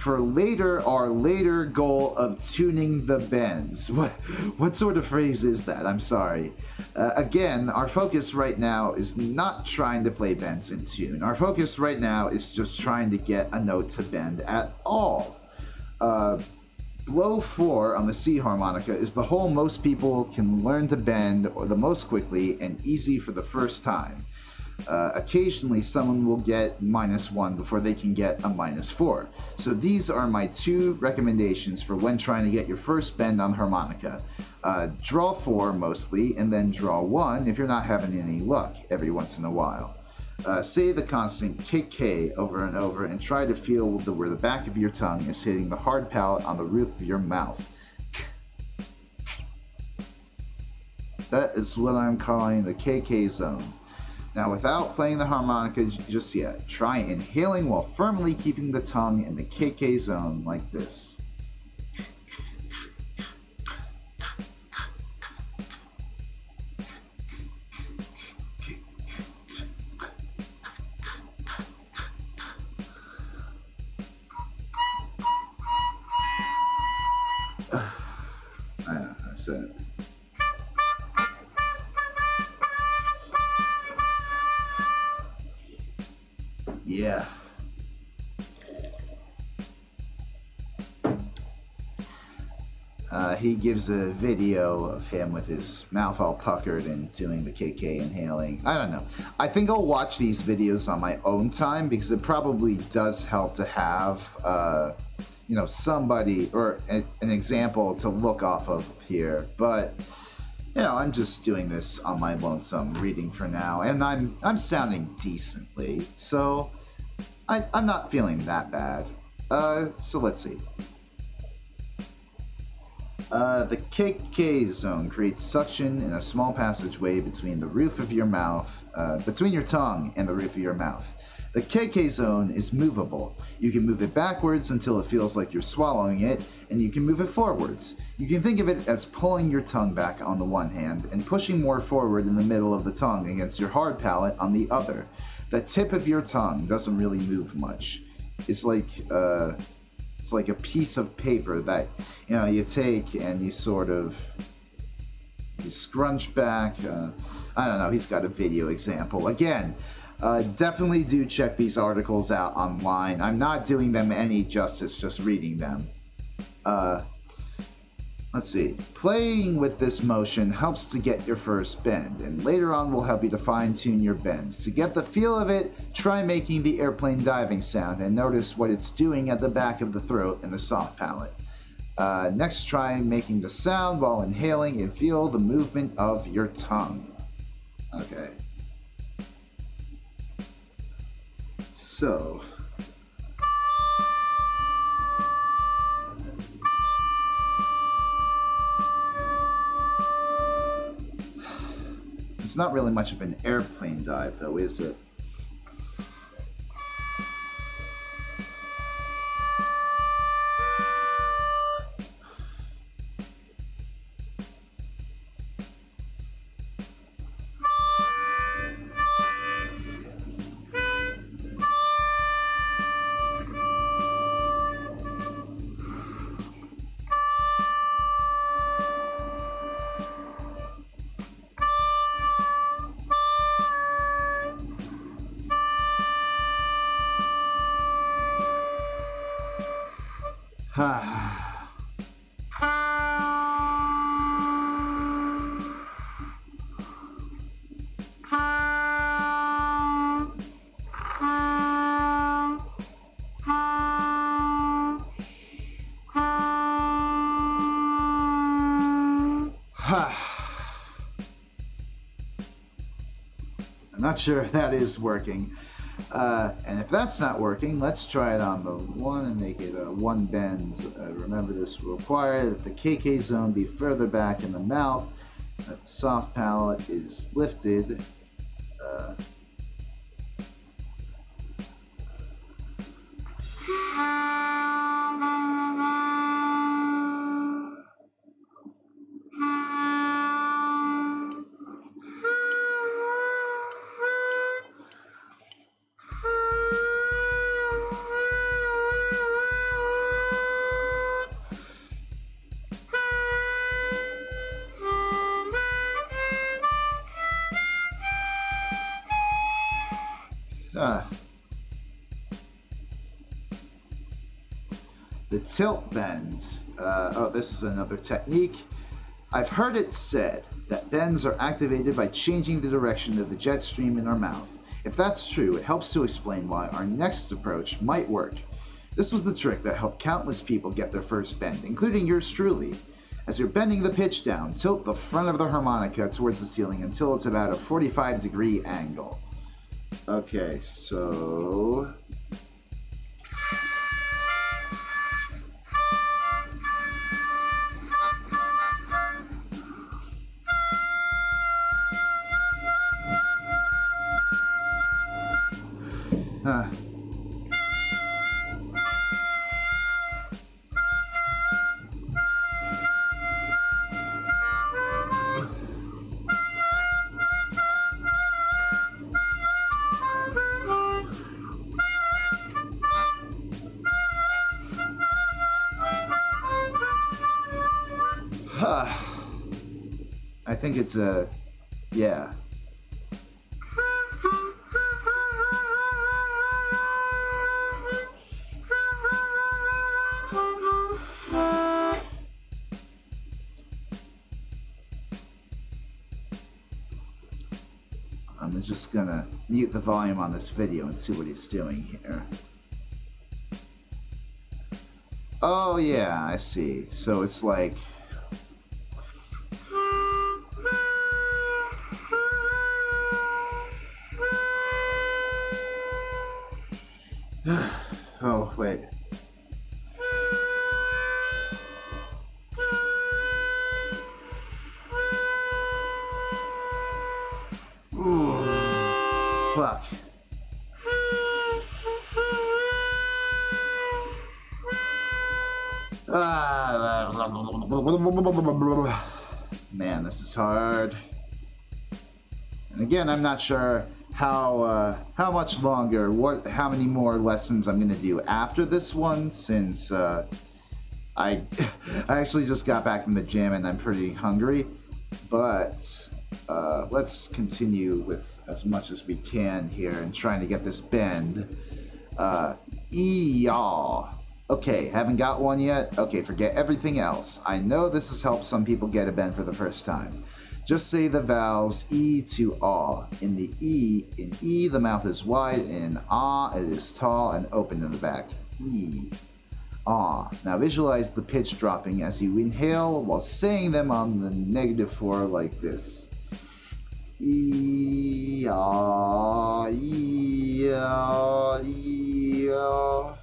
for our later goal of tuning the bends. What sort of phrase is that? I'm sorry. Again, our focus right now is not trying to play bends in tune. Our focus right now is just trying to get a note to bend at all. Blow 4 on the C harmonica is the hole most people can learn to bend the most quickly and easy for the first time. Occasionally someone will get -1 before they can get a -4. So these are my 2 recommendations for when trying to get your first bend on harmonica. Draw 4 mostly, and then draw 1 if you're not having any luck every once in a while. Say the constant KK over and over and try to feel where the back of your tongue is hitting the hard palate on the roof of your mouth. That is what I'm calling the KK zone. Now, without playing the harmonica just yet, try inhaling while firmly keeping the tongue in the KK zone like this. That's it. Yeah. He gives a video of him with his mouth all puckered and doing the KK inhaling. I don't know. I think I'll watch these videos on my own time because it probably does help to have, somebody or an example to look off of here. But I'm just doing this on my lonesome reading for now, and I'm sounding decently, so I'm not feeling that bad. So let's see. The KK zone creates suction in a small passageway between the roof of your mouth, between your tongue and the roof of your mouth. The KK zone is movable. You can move it backwards until it feels like you're swallowing it, and you can move it forwards. You can think of it as pulling your tongue back on the one hand and pushing more forward in the middle of the tongue against your hard palate on the other. The tip of your tongue doesn't really move much. It's like a piece of paper that you take and you scrunch back. I don't know. He's got a video example. Again, definitely do check these articles out online. I'm not doing them any justice just reading them. Let's see. Playing with this motion helps to get your first bend, and later on will help you to fine-tune your bends. To get the feel of it, try making the airplane diving sound and notice what it's doing at the back of the throat and the soft palate. Next, try making the sound while inhaling and feel the movement of your tongue. Okay. So... it's not really much of an airplane dive, though, is it? I'm not sure if that is working. And if that's not working, let's try it on the one and make it a one bend. Remember, this will require that the KK zone be further back in the mouth, that the soft palate is lifted. The tilt bend. Oh, this is another technique. I've heard it said that bends are activated by changing the direction of the jet stream in our mouth. If that's true, it helps to explain why our next approach might work. This was the trick that helped countless people get their first bend, including yours truly. As you're bending the pitch down, tilt the front of the harmonica towards the ceiling until it's about a 45-degree angle. Okay, so... I think it's a... yeah. I'm just gonna mute the volume on this video and see what he's doing here. Oh yeah, I see. So it's like... oh, wait. Ooh, fuck. Man, this is hard. And again, I'm not sure how much longer, how many more lessons I'm gonna do after this one, since I actually just got back from the gym and I'm pretty hungry. But let's continue with as much as we can here and trying to get this bend. E-yaw. Okay, haven't got one yet? Okay, forget everything else. I know this has helped some people get a bend for the first time. Just say the vowels E to aw. In E, the mouth is wide, and in ah, it is tall and open in the back. E, ah. Now visualize the pitch dropping as you inhale while saying them on the -4 like this. E, ah, e, ah, e, ah.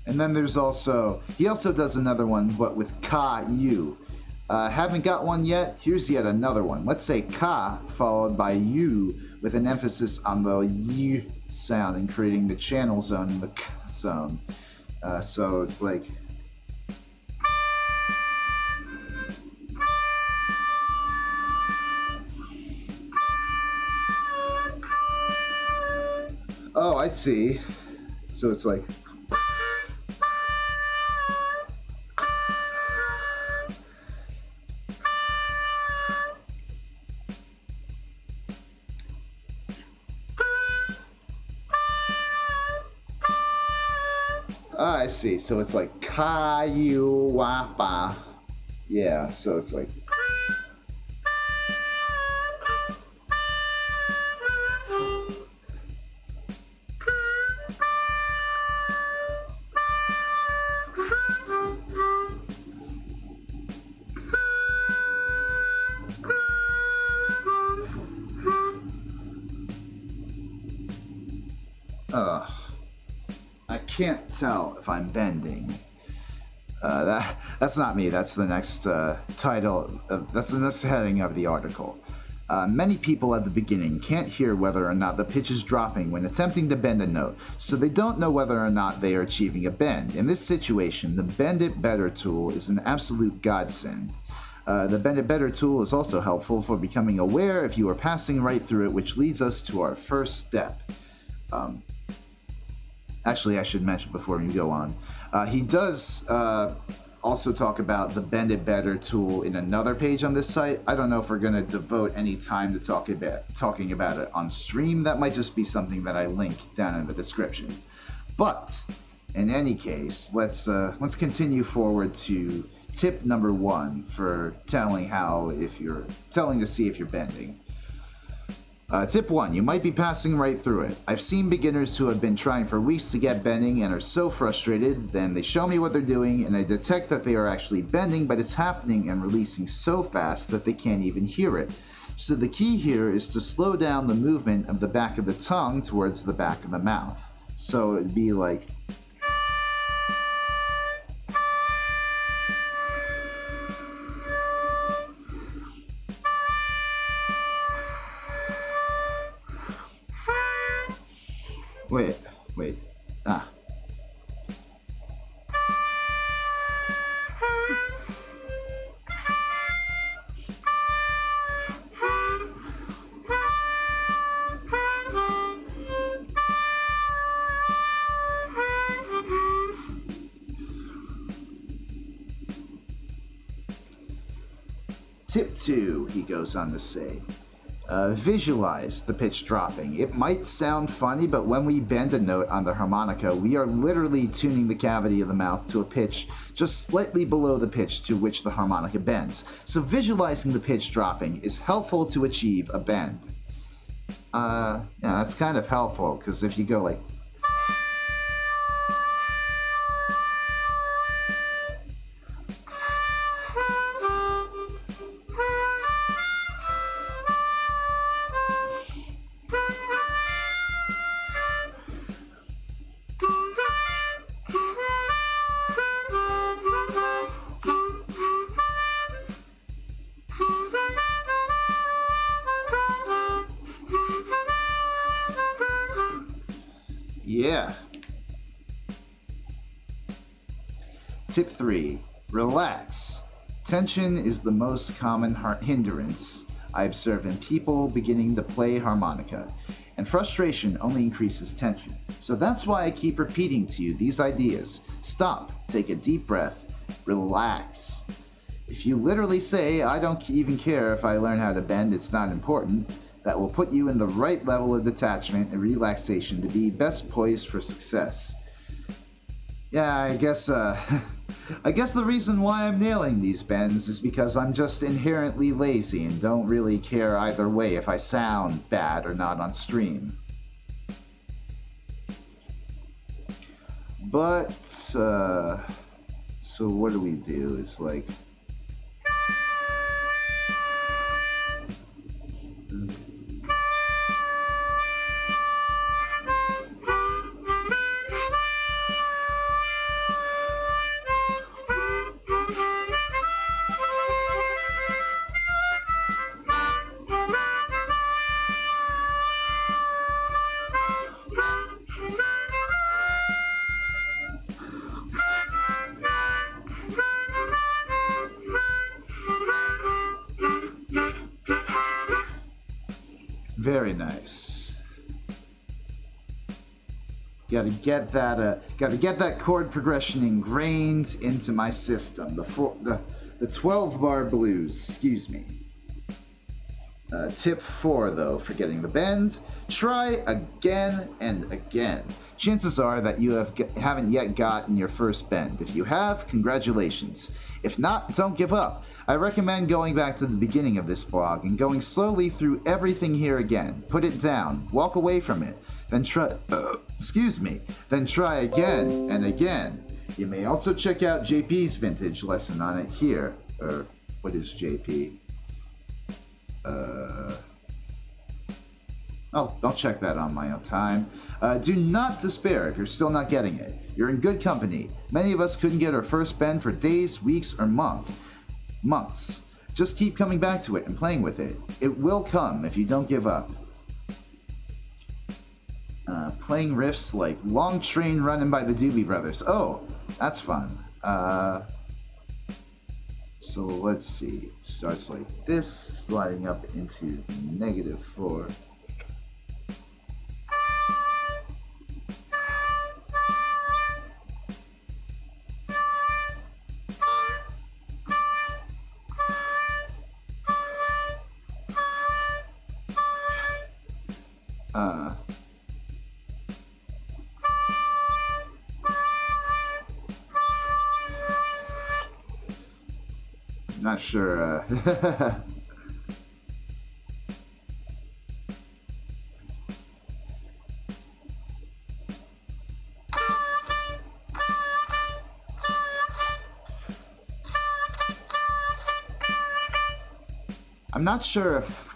And then there's also, he also does another one, but with ka, you. Haven't got one yet? Here's yet another one. Let's say ka followed by you with an emphasis on the y sound and creating the channel zone and the k zone. So it's like... oh, I see. So it's like... I see. So it's like ka-yu-wa-pa. Yeah, so it's like... I can't tell if I'm bending. That's not me. That's the next title. That's the next heading of the article. Many people at the beginning can't hear whether or not the pitch is dropping when attempting to bend a note, so they don't know whether or not they are achieving a bend. In this situation, the Bend It Better tool is an absolute godsend. The Bend It Better tool is also helpful for becoming aware if you are passing right through it, which leads us to our first step. Actually, I should mention before we go on, he does also talk about the Bend It Better tool in another page on this site. I don't know if we're going to devote any time to talking about it on stream. That might just be something that I link down in the description. But in any case, let's continue forward to tip number 1 for telling to see if you're bending. Tip 1, you might be passing right through it. I've seen beginners who have been trying for weeks to get bending and are so frustrated, then they show me what they're doing and I detect that they are actually bending, but it's happening and releasing so fast that they can't even hear it. So the key here is to slow down the movement of the back of the tongue towards the back of the mouth. So it'd be like... Wait. Tip 2, he goes on to say. Visualize the pitch dropping. It might sound funny, but when we bend a note on the harmonica, we are literally tuning the cavity of the mouth to a pitch just slightly below the pitch to which the harmonica bends. So visualizing the pitch dropping is helpful to achieve a bend. Yeah, that's kind of helpful, because if you go like... Yeah. Tip 3. Relax. Tension is the most common hindrance I observe in people beginning to play harmonica, and frustration only increases tension. So that's why I keep repeating to you these ideas. Stop, take a deep breath, relax. If you literally say, I don't even care if I learn how to bend, it's not important, that will put you in the right level of detachment and relaxation to be best poised for success. Yeah, I guess the reason why I'm nailing these bends is because I'm just inherently lazy and don't really care either way if I sound bad or not on stream. But, so what do we do? It's like... Very nice. Gotta get that chord progression ingrained into my system. The 12 bar blues, excuse me. Tip 4 though, for getting the bend, try again and again. Chances are that you haven't yet gotten your first bend. If you have, congratulations. If not, don't give up. I recommend going back to the beginning of this blog and going slowly through everything here again. Put it down, walk away from it, then try again and again. You may also check out JP's vintage lesson on it here. What is JP? I'll check that on my own time. Do not despair if you're still not getting it. You're in good company. Many of us couldn't get our first bend for days, weeks, or months. Just keep coming back to it and playing with it. It will come if you don't give up. Playing riffs like Long Train Running by the Doobie Brothers. Oh, that's fun. So let's see. Starts like this, sliding up into -4. Not sure. I'm not sure if.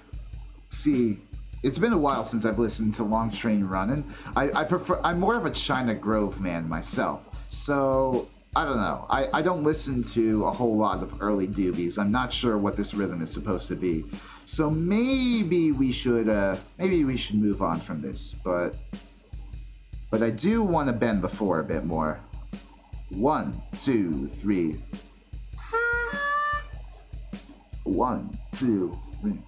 See, it's been a while since I've listened to Long Train Running. I'm more of a China Grove man myself, so I don't know. I don't listen to a whole lot of early doobies. I'm not sure what this rhythm is supposed to be, so maybe we should move on from this. But I do want to bend the 4 a bit more. 1, 2, 3. 1, 2, 3.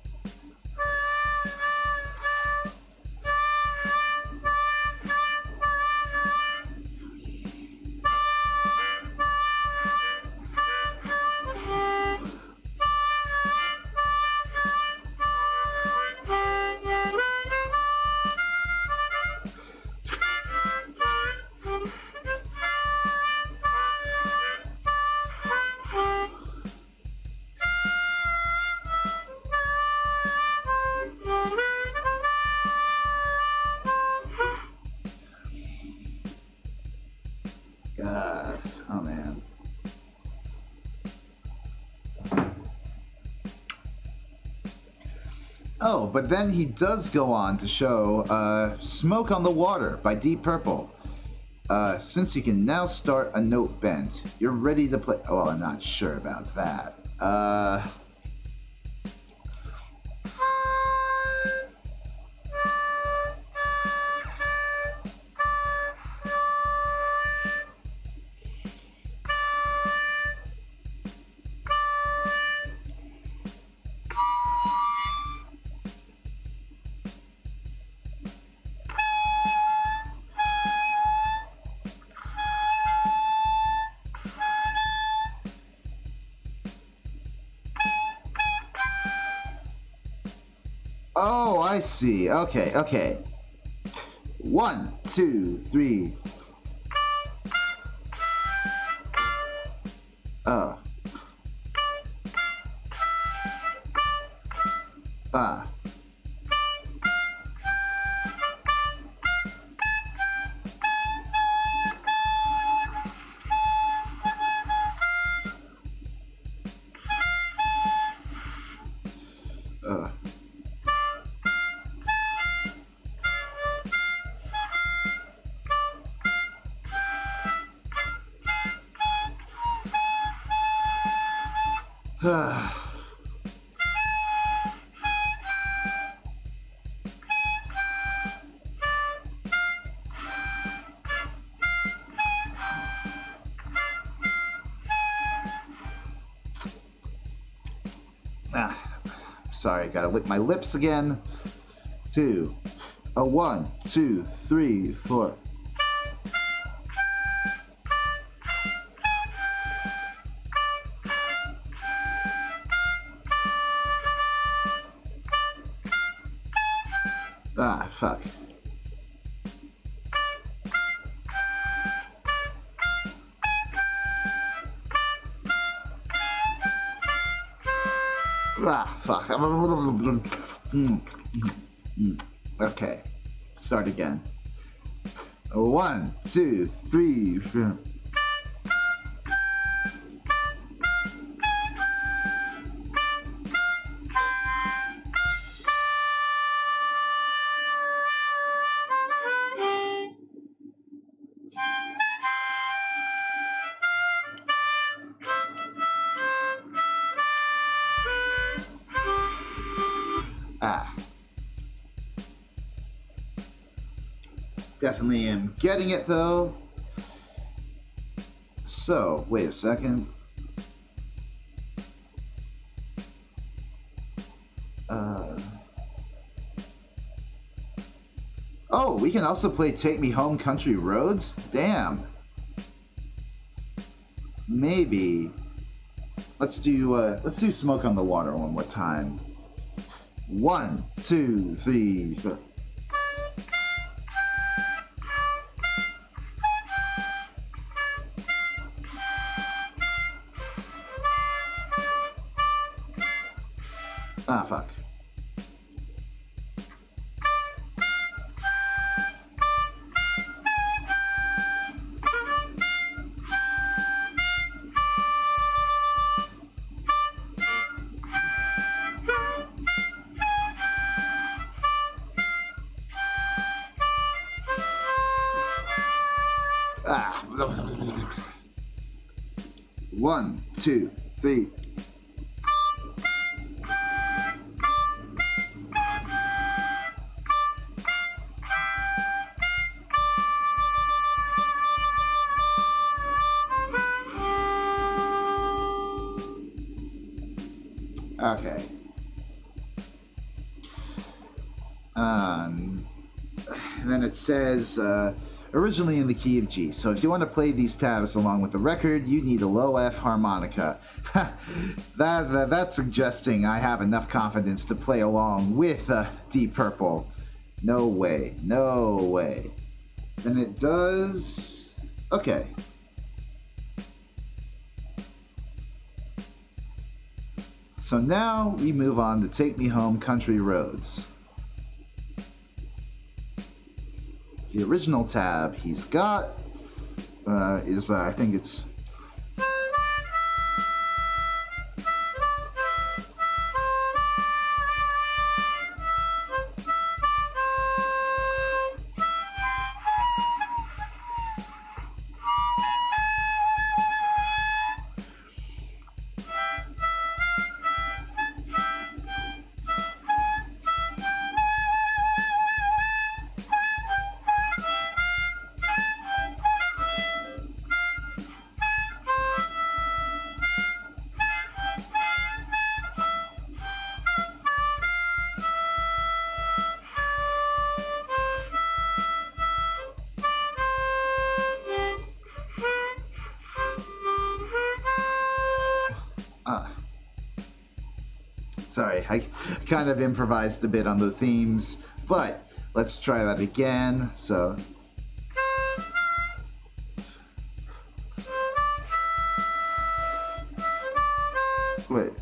Oh man. Oh, but then he does go on to show Smoke on the Water by Deep Purple. Since you can now start a note bent, you're ready to play. Well, I'm not sure about that. Oh, I see. Okay. 1, 2, 3. Oh. Ah. Sorry, gotta lick my lips again. 2. 1, 2, 3, 4. Ah, fuck. Ah, fuck. Okay. Start again. 1, 2, 3, 4. Definitely am getting it though. So, wait a second. Oh, we can also play Take Me Home Country Roads? Damn. Maybe. Let's do Smoke on the Water one more time. 1, 2, 3, 4. Ah, fuck. Ah. 1, 2, 3. Okay. And then it says, originally in the key of G. So if you want to play these tabs along with the record, you need a low F harmonica. That's suggesting I have enough confidence to play along with Deep Purple. No way. No way. Then it does... Okay. So now we move on to Take Me Home Country Roads. The original tab he's got is, I think it's... Sorry, I kind of improvised a bit on the themes, but let's try that again. So... Wait.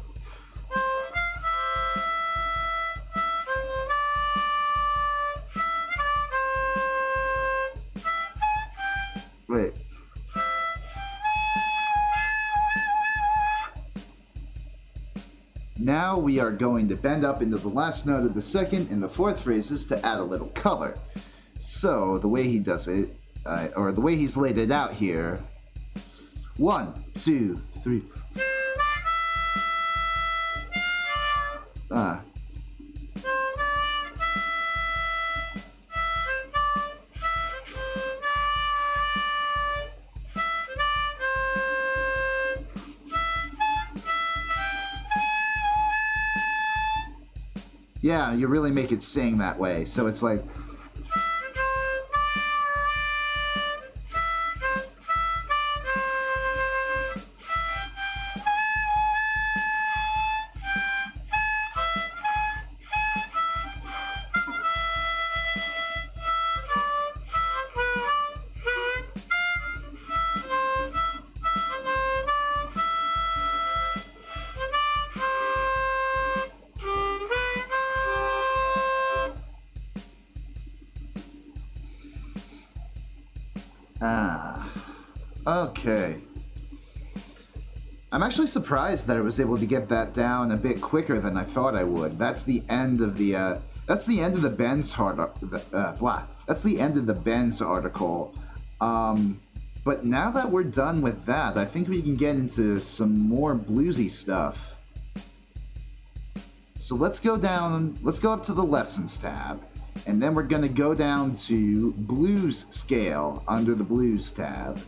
Wait. Now we are going to bend up into the last note of the second and the fourth phrases to add a little color. So the way he does it, or the way he's laid it out here, 1, 2, 3. Yeah, you really make it sing that way. So it's like... Okay. I'm actually surprised that I was able to get that down a bit quicker than I thought I would. That's the end of the that's the end of the Ben's That's the end of the Ben's article. But now that we're done with that, I think we can get into some more bluesy stuff. So let's go down, let's go up to the Lessons tab. And then we're going to go down to blues scale under the blues tab.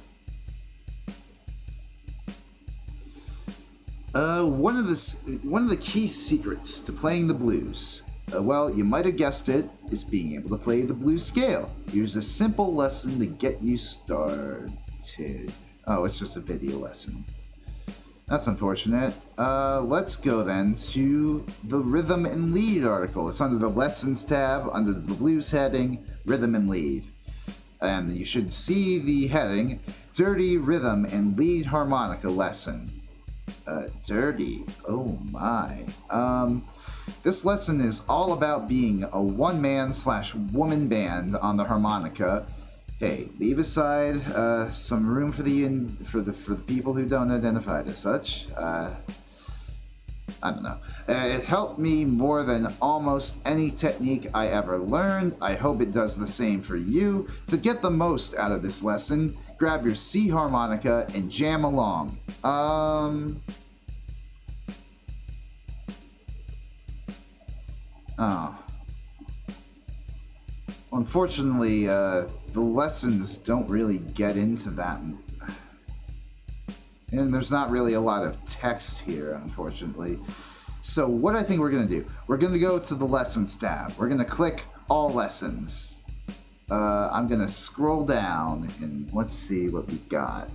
One of the key secrets to playing the blues, well, you might have guessed it, is being able to play the blues scale. Here's a simple lesson to get you started. Oh, it's just a video lesson. That's unfortunate. Let's go then to the rhythm and lead article. It's under the lessons tab, under the blues heading, rhythm and lead. And you should see the heading, Dirty Rhythm and Lead Harmonica Lesson. Dirty, oh my. This lesson is all about being a one-man/woman band on the harmonica. Hey, leave aside some room for the people who don't identify as such. I don't know. It helped me more than almost any technique I ever learned. I hope it does the same for you. To get the most out of this lesson, grab your C harmonica and jam along. Oh. Unfortunately, the lessons don't really get into that. And there's not really a lot of text here, unfortunately. So what I think we're going to do, we're going to go to the lessons tab. We're going to click all lessons. I'm going to scroll down and let's see what we got.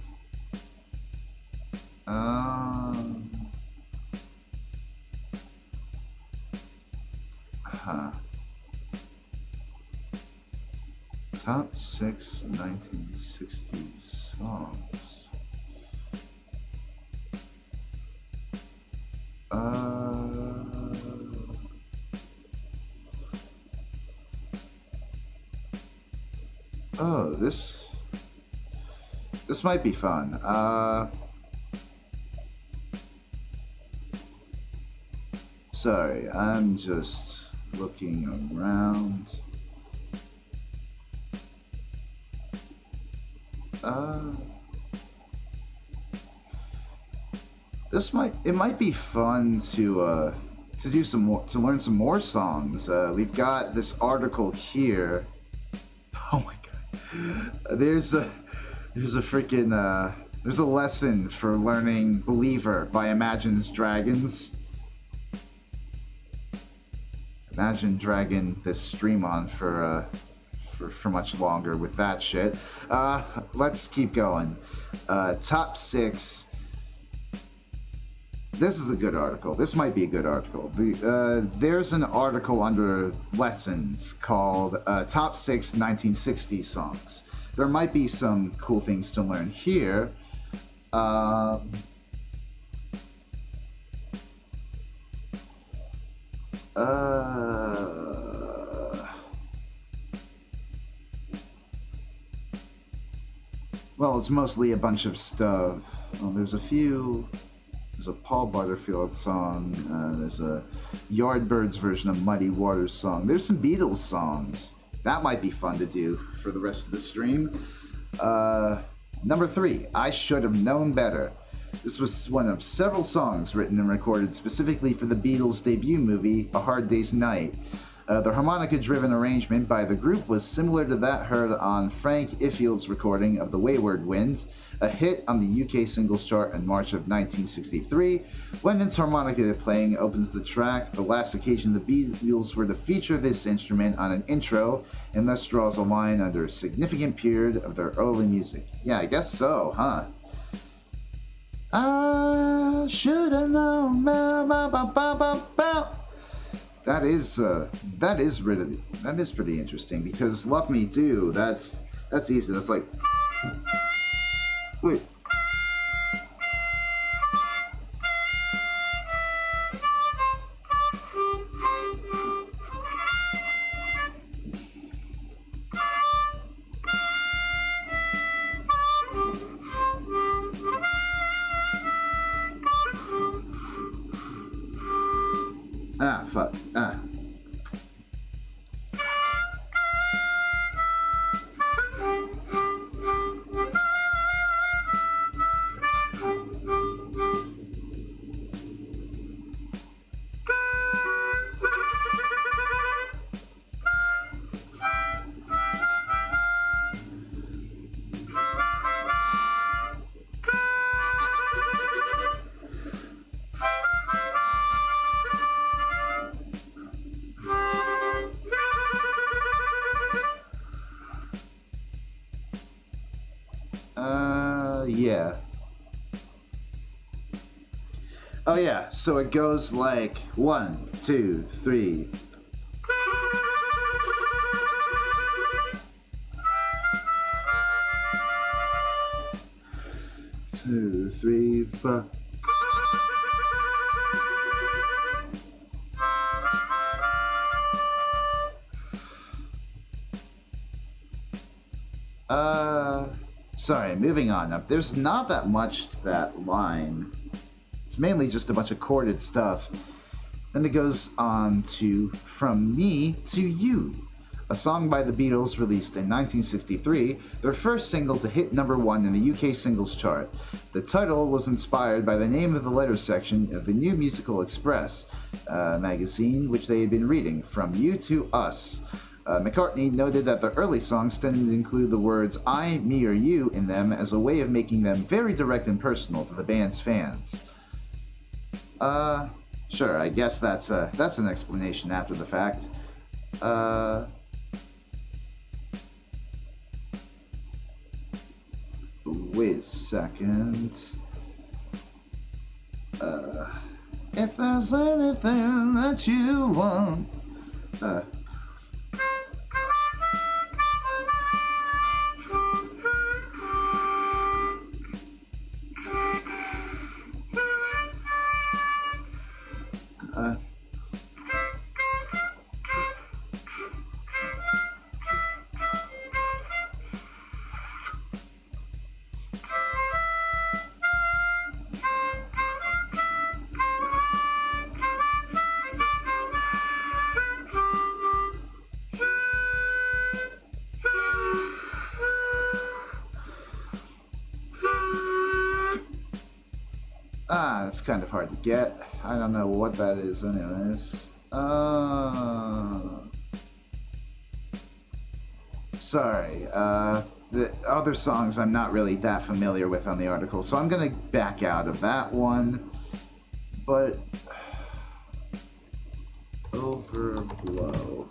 Top 6 1960s songs. Oh, this might be fun. Sorry, I'm just looking around. It might be fun to do some more, to learn some more songs. We've got this article here. Oh my god. There's a freaking there's a lesson for learning Believer by Imagine Dragons. Imagine dragging this stream on for much longer with that shit. Let's keep going. Top 6. This is a good article. This might be a good article. There's an article under lessons called Top 6 1960s Songs. There might be some cool things to learn here. Well, it's mostly a bunch of stuff. Well, there's a Paul Butterfield song. There's a Yardbirds version of Muddy Waters song. There's some Beatles songs. That might be fun to do for the rest of the stream. Number 3, I Should Have Known Better. This was one of several songs written and recorded specifically for the Beatles' debut movie, A Hard Day's Night. The harmonica-driven arrangement by the group was similar to that heard on Frank Iffield's recording of The Wayward Wind, a hit on the UK singles chart in March of 1963. Lennon's harmonica playing opens the track, the last occasion the Beatles were to feature this instrument on an intro, and thus draws a line under a significant period of their early music. Yeah, I guess so, huh? I should have known. That is pretty interesting, because Love Me Do, that's easy. That's like, wait. Ah, fuck. Ah. Oh yeah, so it goes like 1, 2, 3. 2, 3, 4. Sorry, moving on. Now, there's not that much to that line. It's mainly just a bunch of chorded stuff. Then it goes on to From Me to You, a song by the Beatles released in 1963, their first single to hit #1 in the UK singles chart. The title was inspired by the name of the letter section of the New Musical Express magazine, which they had been reading, From You to Us. McCartney noted that the early songs tended to include the words I, me, or you in them as a way of making them very direct and personal to the band's fans. Sure, I guess that's an explanation after the fact. Wait a second. If there's anything that you want, it's kind of hard to get. I don't know what that is anyways. Sorry. The other songs I'm not really that familiar with on the article, so I'm gonna back out of that one. But Overblow.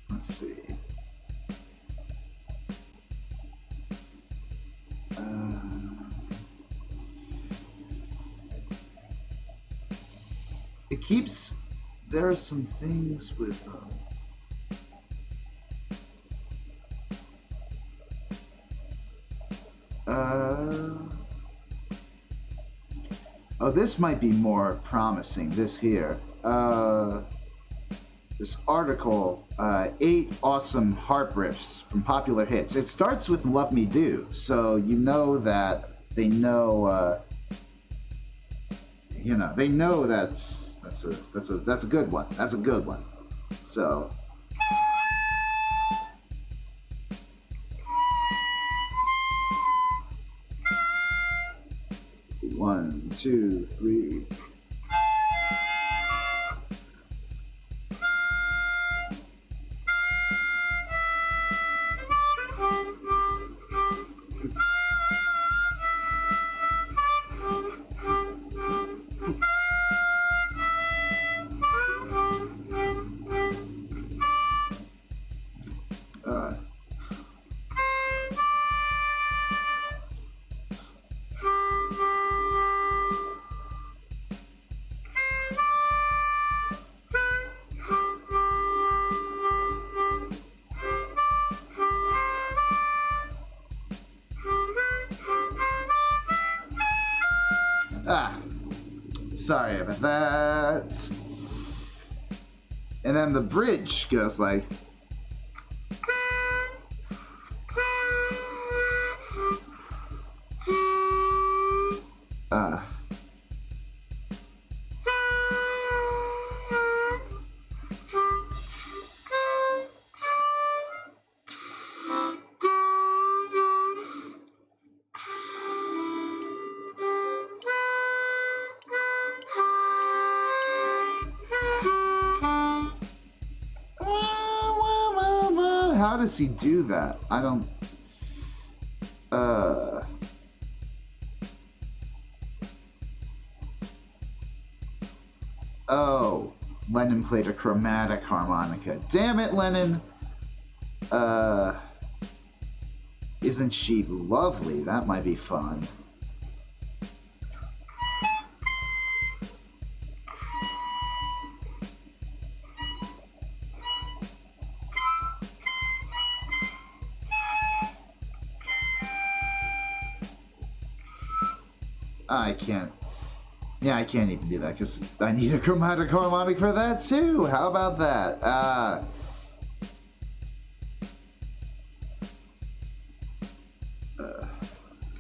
Let's see. It keeps. There are some things with. Oh, this might be more promising. This here. This article, 8 awesome harp riffs from popular hits. It starts with "Love Me Do," so you know that they know. They know that's a good one. That's a good one. So. One, two, three. Sorry about that. And then the bridge goes like. How does he do that? I don't. Oh, Lennon played a chromatic harmonica. Damn it, Lennon. Yeah, Isn't she lovely? That might be fun. I can't. Yeah, I can't even do that because I need a chromatic harmonic for that too. How about that?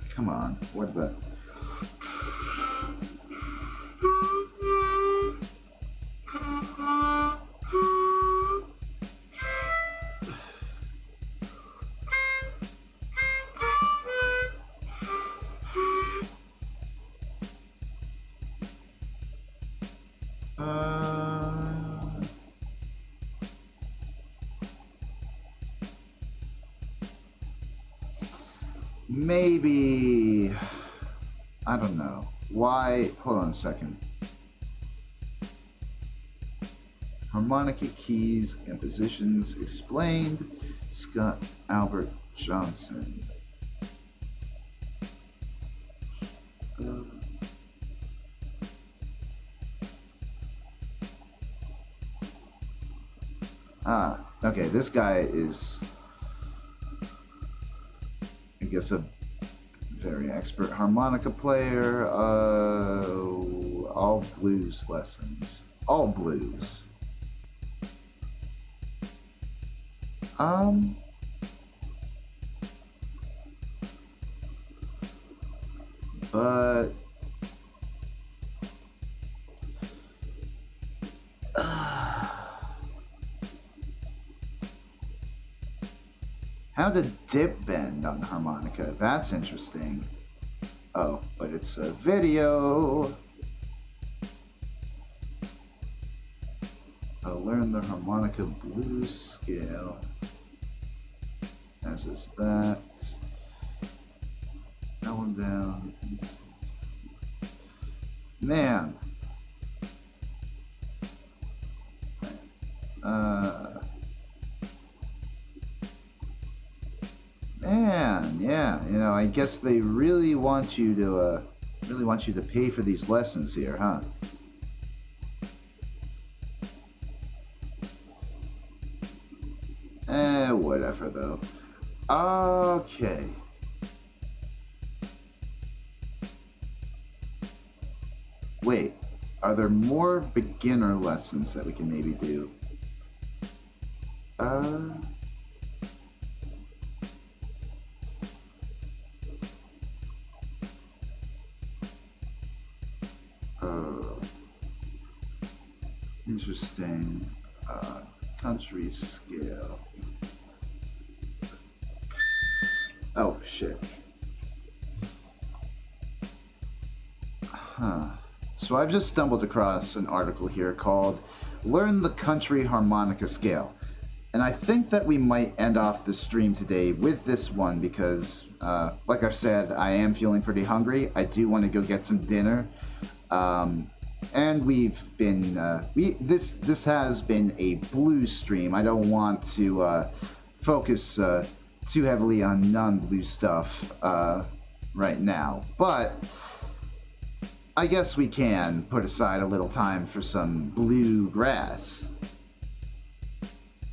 Come on. What the? Maybe, I don't know. Why, hold on a second. Harmonica keys and positions explained, Scott Albert Johnson. Okay, this guy is, I guess, a very expert harmonica player. All blues lessons. All blues. But how to dip bend on harmonica. That's interesting. Oh, but it's a video. I'll learn the harmonica blues scale. As is that. Up and down. Man. Man, yeah, you know, I guess they really want you to pay for these lessons here, huh? Whatever though. Okay. Wait, are there more beginner lessons that we can maybe do? Interesting. Country scale. Oh, shit. Huh. So I've just stumbled across an article here called Learn the Country Harmonica Scale. And I think that we might end off the stream today with this one because, like I've said, I am feeling pretty hungry. I do want to go get some dinner. And we've been, this has been a blues stream. I don't want to focus too heavily on non-blues stuff right now. But I guess we can put aside a little time for some bluegrass.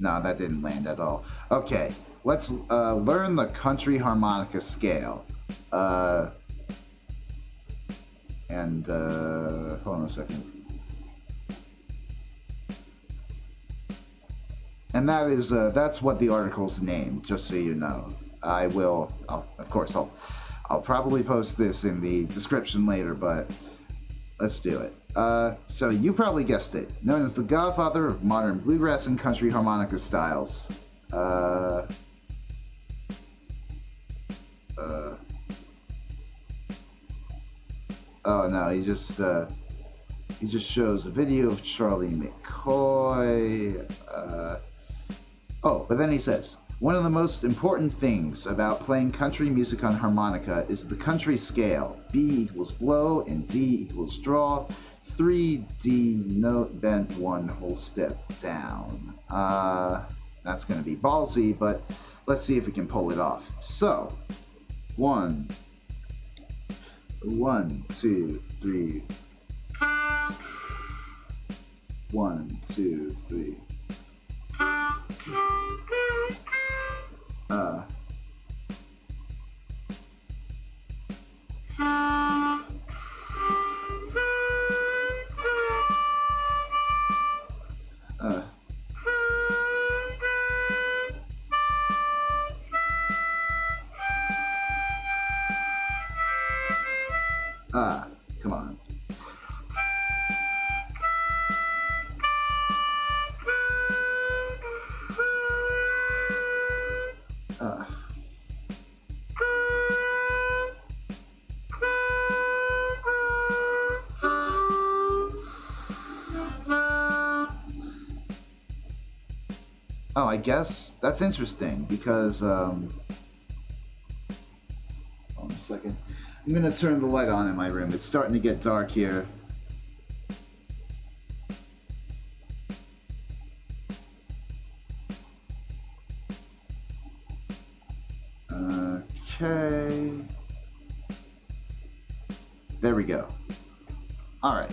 No, that didn't land at all. Okay, let's learn the country harmonica scale. Hold on a second. And that is, that's what the article's named, just so you know. Of course, I'll probably post this in the description later, but let's do it. So you probably guessed it. Known as the godfather of modern bluegrass and country harmonica styles. Oh no, he just shows a video of Charlie McCoy. But then he says, one of the most important things about playing country music on harmonica is the country scale. B equals blow and D equals draw. 3 D note bent 1 whole step down. That's going to be ballsy, but let's see if we can pull it off. So, 1, 2, 3. 1, 2, 3. Come on. Oh, I guess that's interesting because, hold on a second. I'm gonna turn the light on in my room. It's starting to get dark here. Okay. There we go. All right.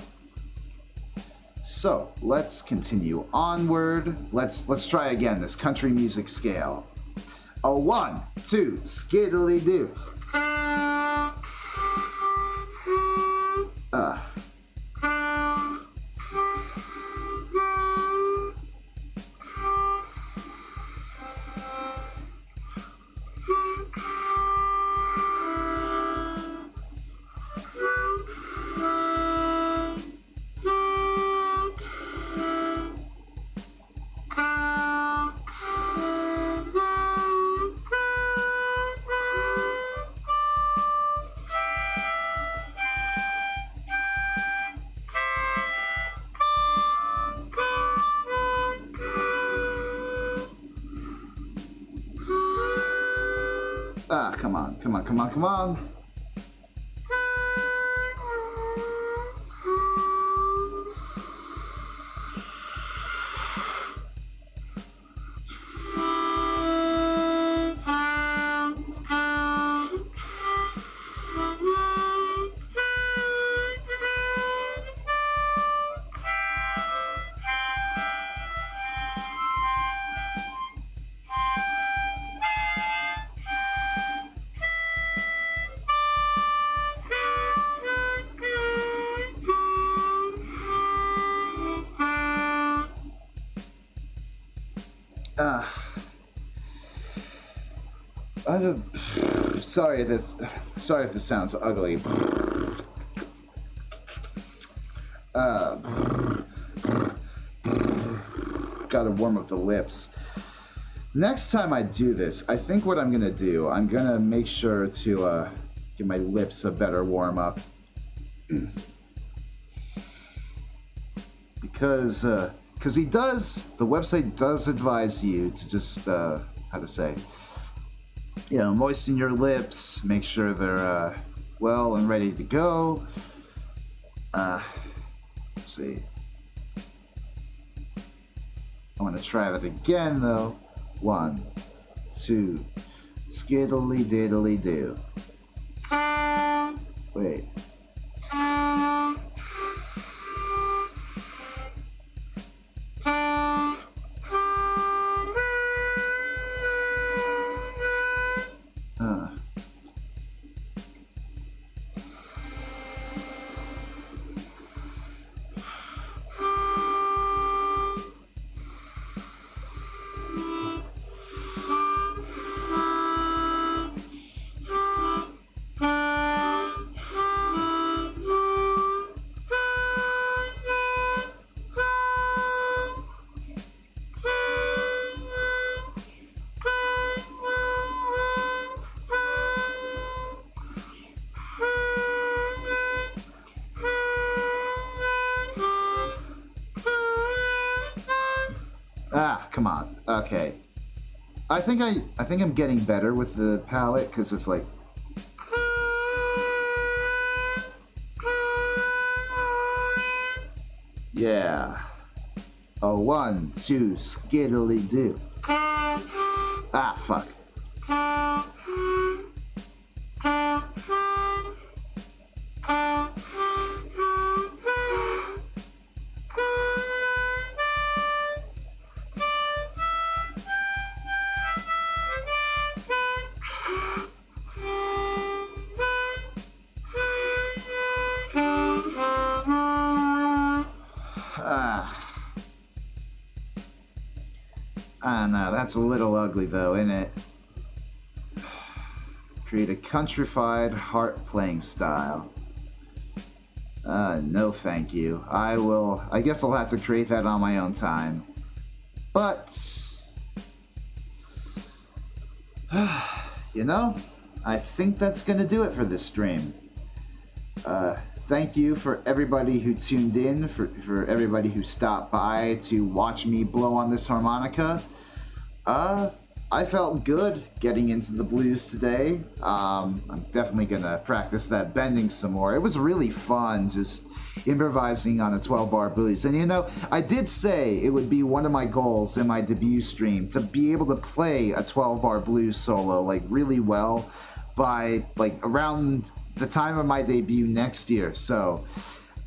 So let's continue onward. Let's try again this country music scale. A 1, 2, skiddly do. Come on, come on, come on, come on. Sorry if this sounds ugly. Gotta warm up the lips. Next time I do this, I think what I'm gonna do, I'm gonna make sure to give my lips a better warm up. Because the website does advise you to just, moisten your lips, make sure they're well and ready to go. Let's see. I want to try that again though. 1, 2, skiddly diddly do. Wait. Come on. Okay. I think I'm getting better with the palette because it's like. Yeah. A 1, 2, skiddly do. Ah, fuck. I don't know, that's a little ugly though, isn't it? Create a countrified harp playing style. No thank you. I guess I'll have to create that on my own time. But, you know, I think that's gonna do it for this stream. Thank you for everybody who tuned in, for everybody who stopped by to watch me blow on this harmonica. I felt good getting into the blues today. I'm definitely gonna practice that bending some more. It was really fun just improvising on a 12-bar blues. And you know, I did say it would be one of my goals in my debut stream to be able to play a 12-bar blues solo like really well by like around the time of my debut next year. So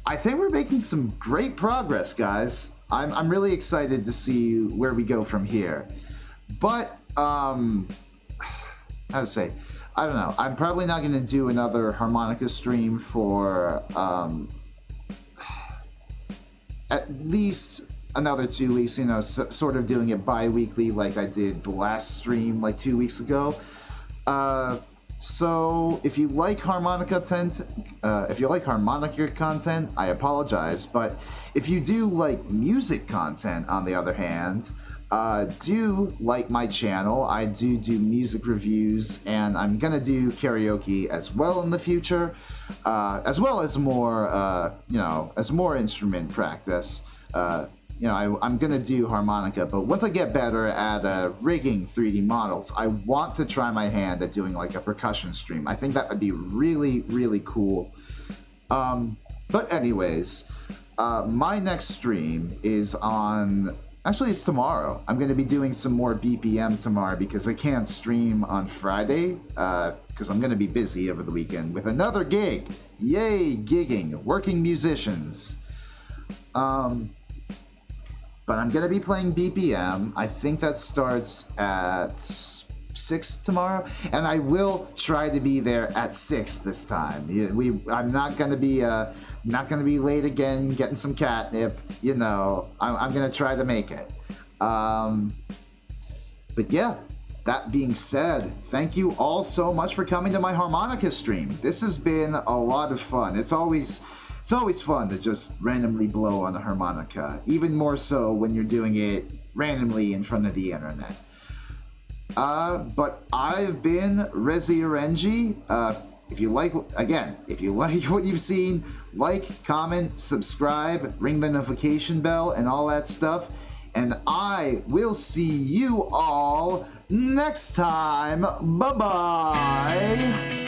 I think we're making some great progress, guys. I'm really excited to see where we go from here. But how to say, I don't know, I'm probably not going to do another harmonica stream for at least another 2 weeks, you know, sort of doing it bi-weekly like I did the last stream like 2 weeks ago. So if you like harmonica content, I apologize, but if you do like music content, on the other hand, do like my channel. I do music reviews, and I'm gonna do karaoke as well in the future, as well as more, you know, as more instrument practice. You know, I'm gonna do harmonica, but once I get better at rigging 3D models, I want to try my hand at doing like a percussion stream. I think that would be really, really cool. But anyways, my next stream is on... Actually, it's tomorrow. I'm going to be doing some more BPM tomorrow because I can't stream on Friday because I'm going to be busy over the weekend with another gig. Yay, gigging, working musicians. But I'm going to be playing BPM. I think that starts at 6 tomorrow, and I will try to be there at 6 this time. I'm not going to be late again, getting some catnip. You know, I'm going to try to make it. But yeah, that being said, thank you all so much for coming to my harmonica stream. This has been a lot of fun. It's always fun to just randomly blow on a harmonica, even more so when you're doing it randomly in front of the internet. But I've been Rezi Orenji. If you like what you've seen, like, comment, subscribe, ring the notification bell, and all that stuff. And I will see you all next time. Bye-bye.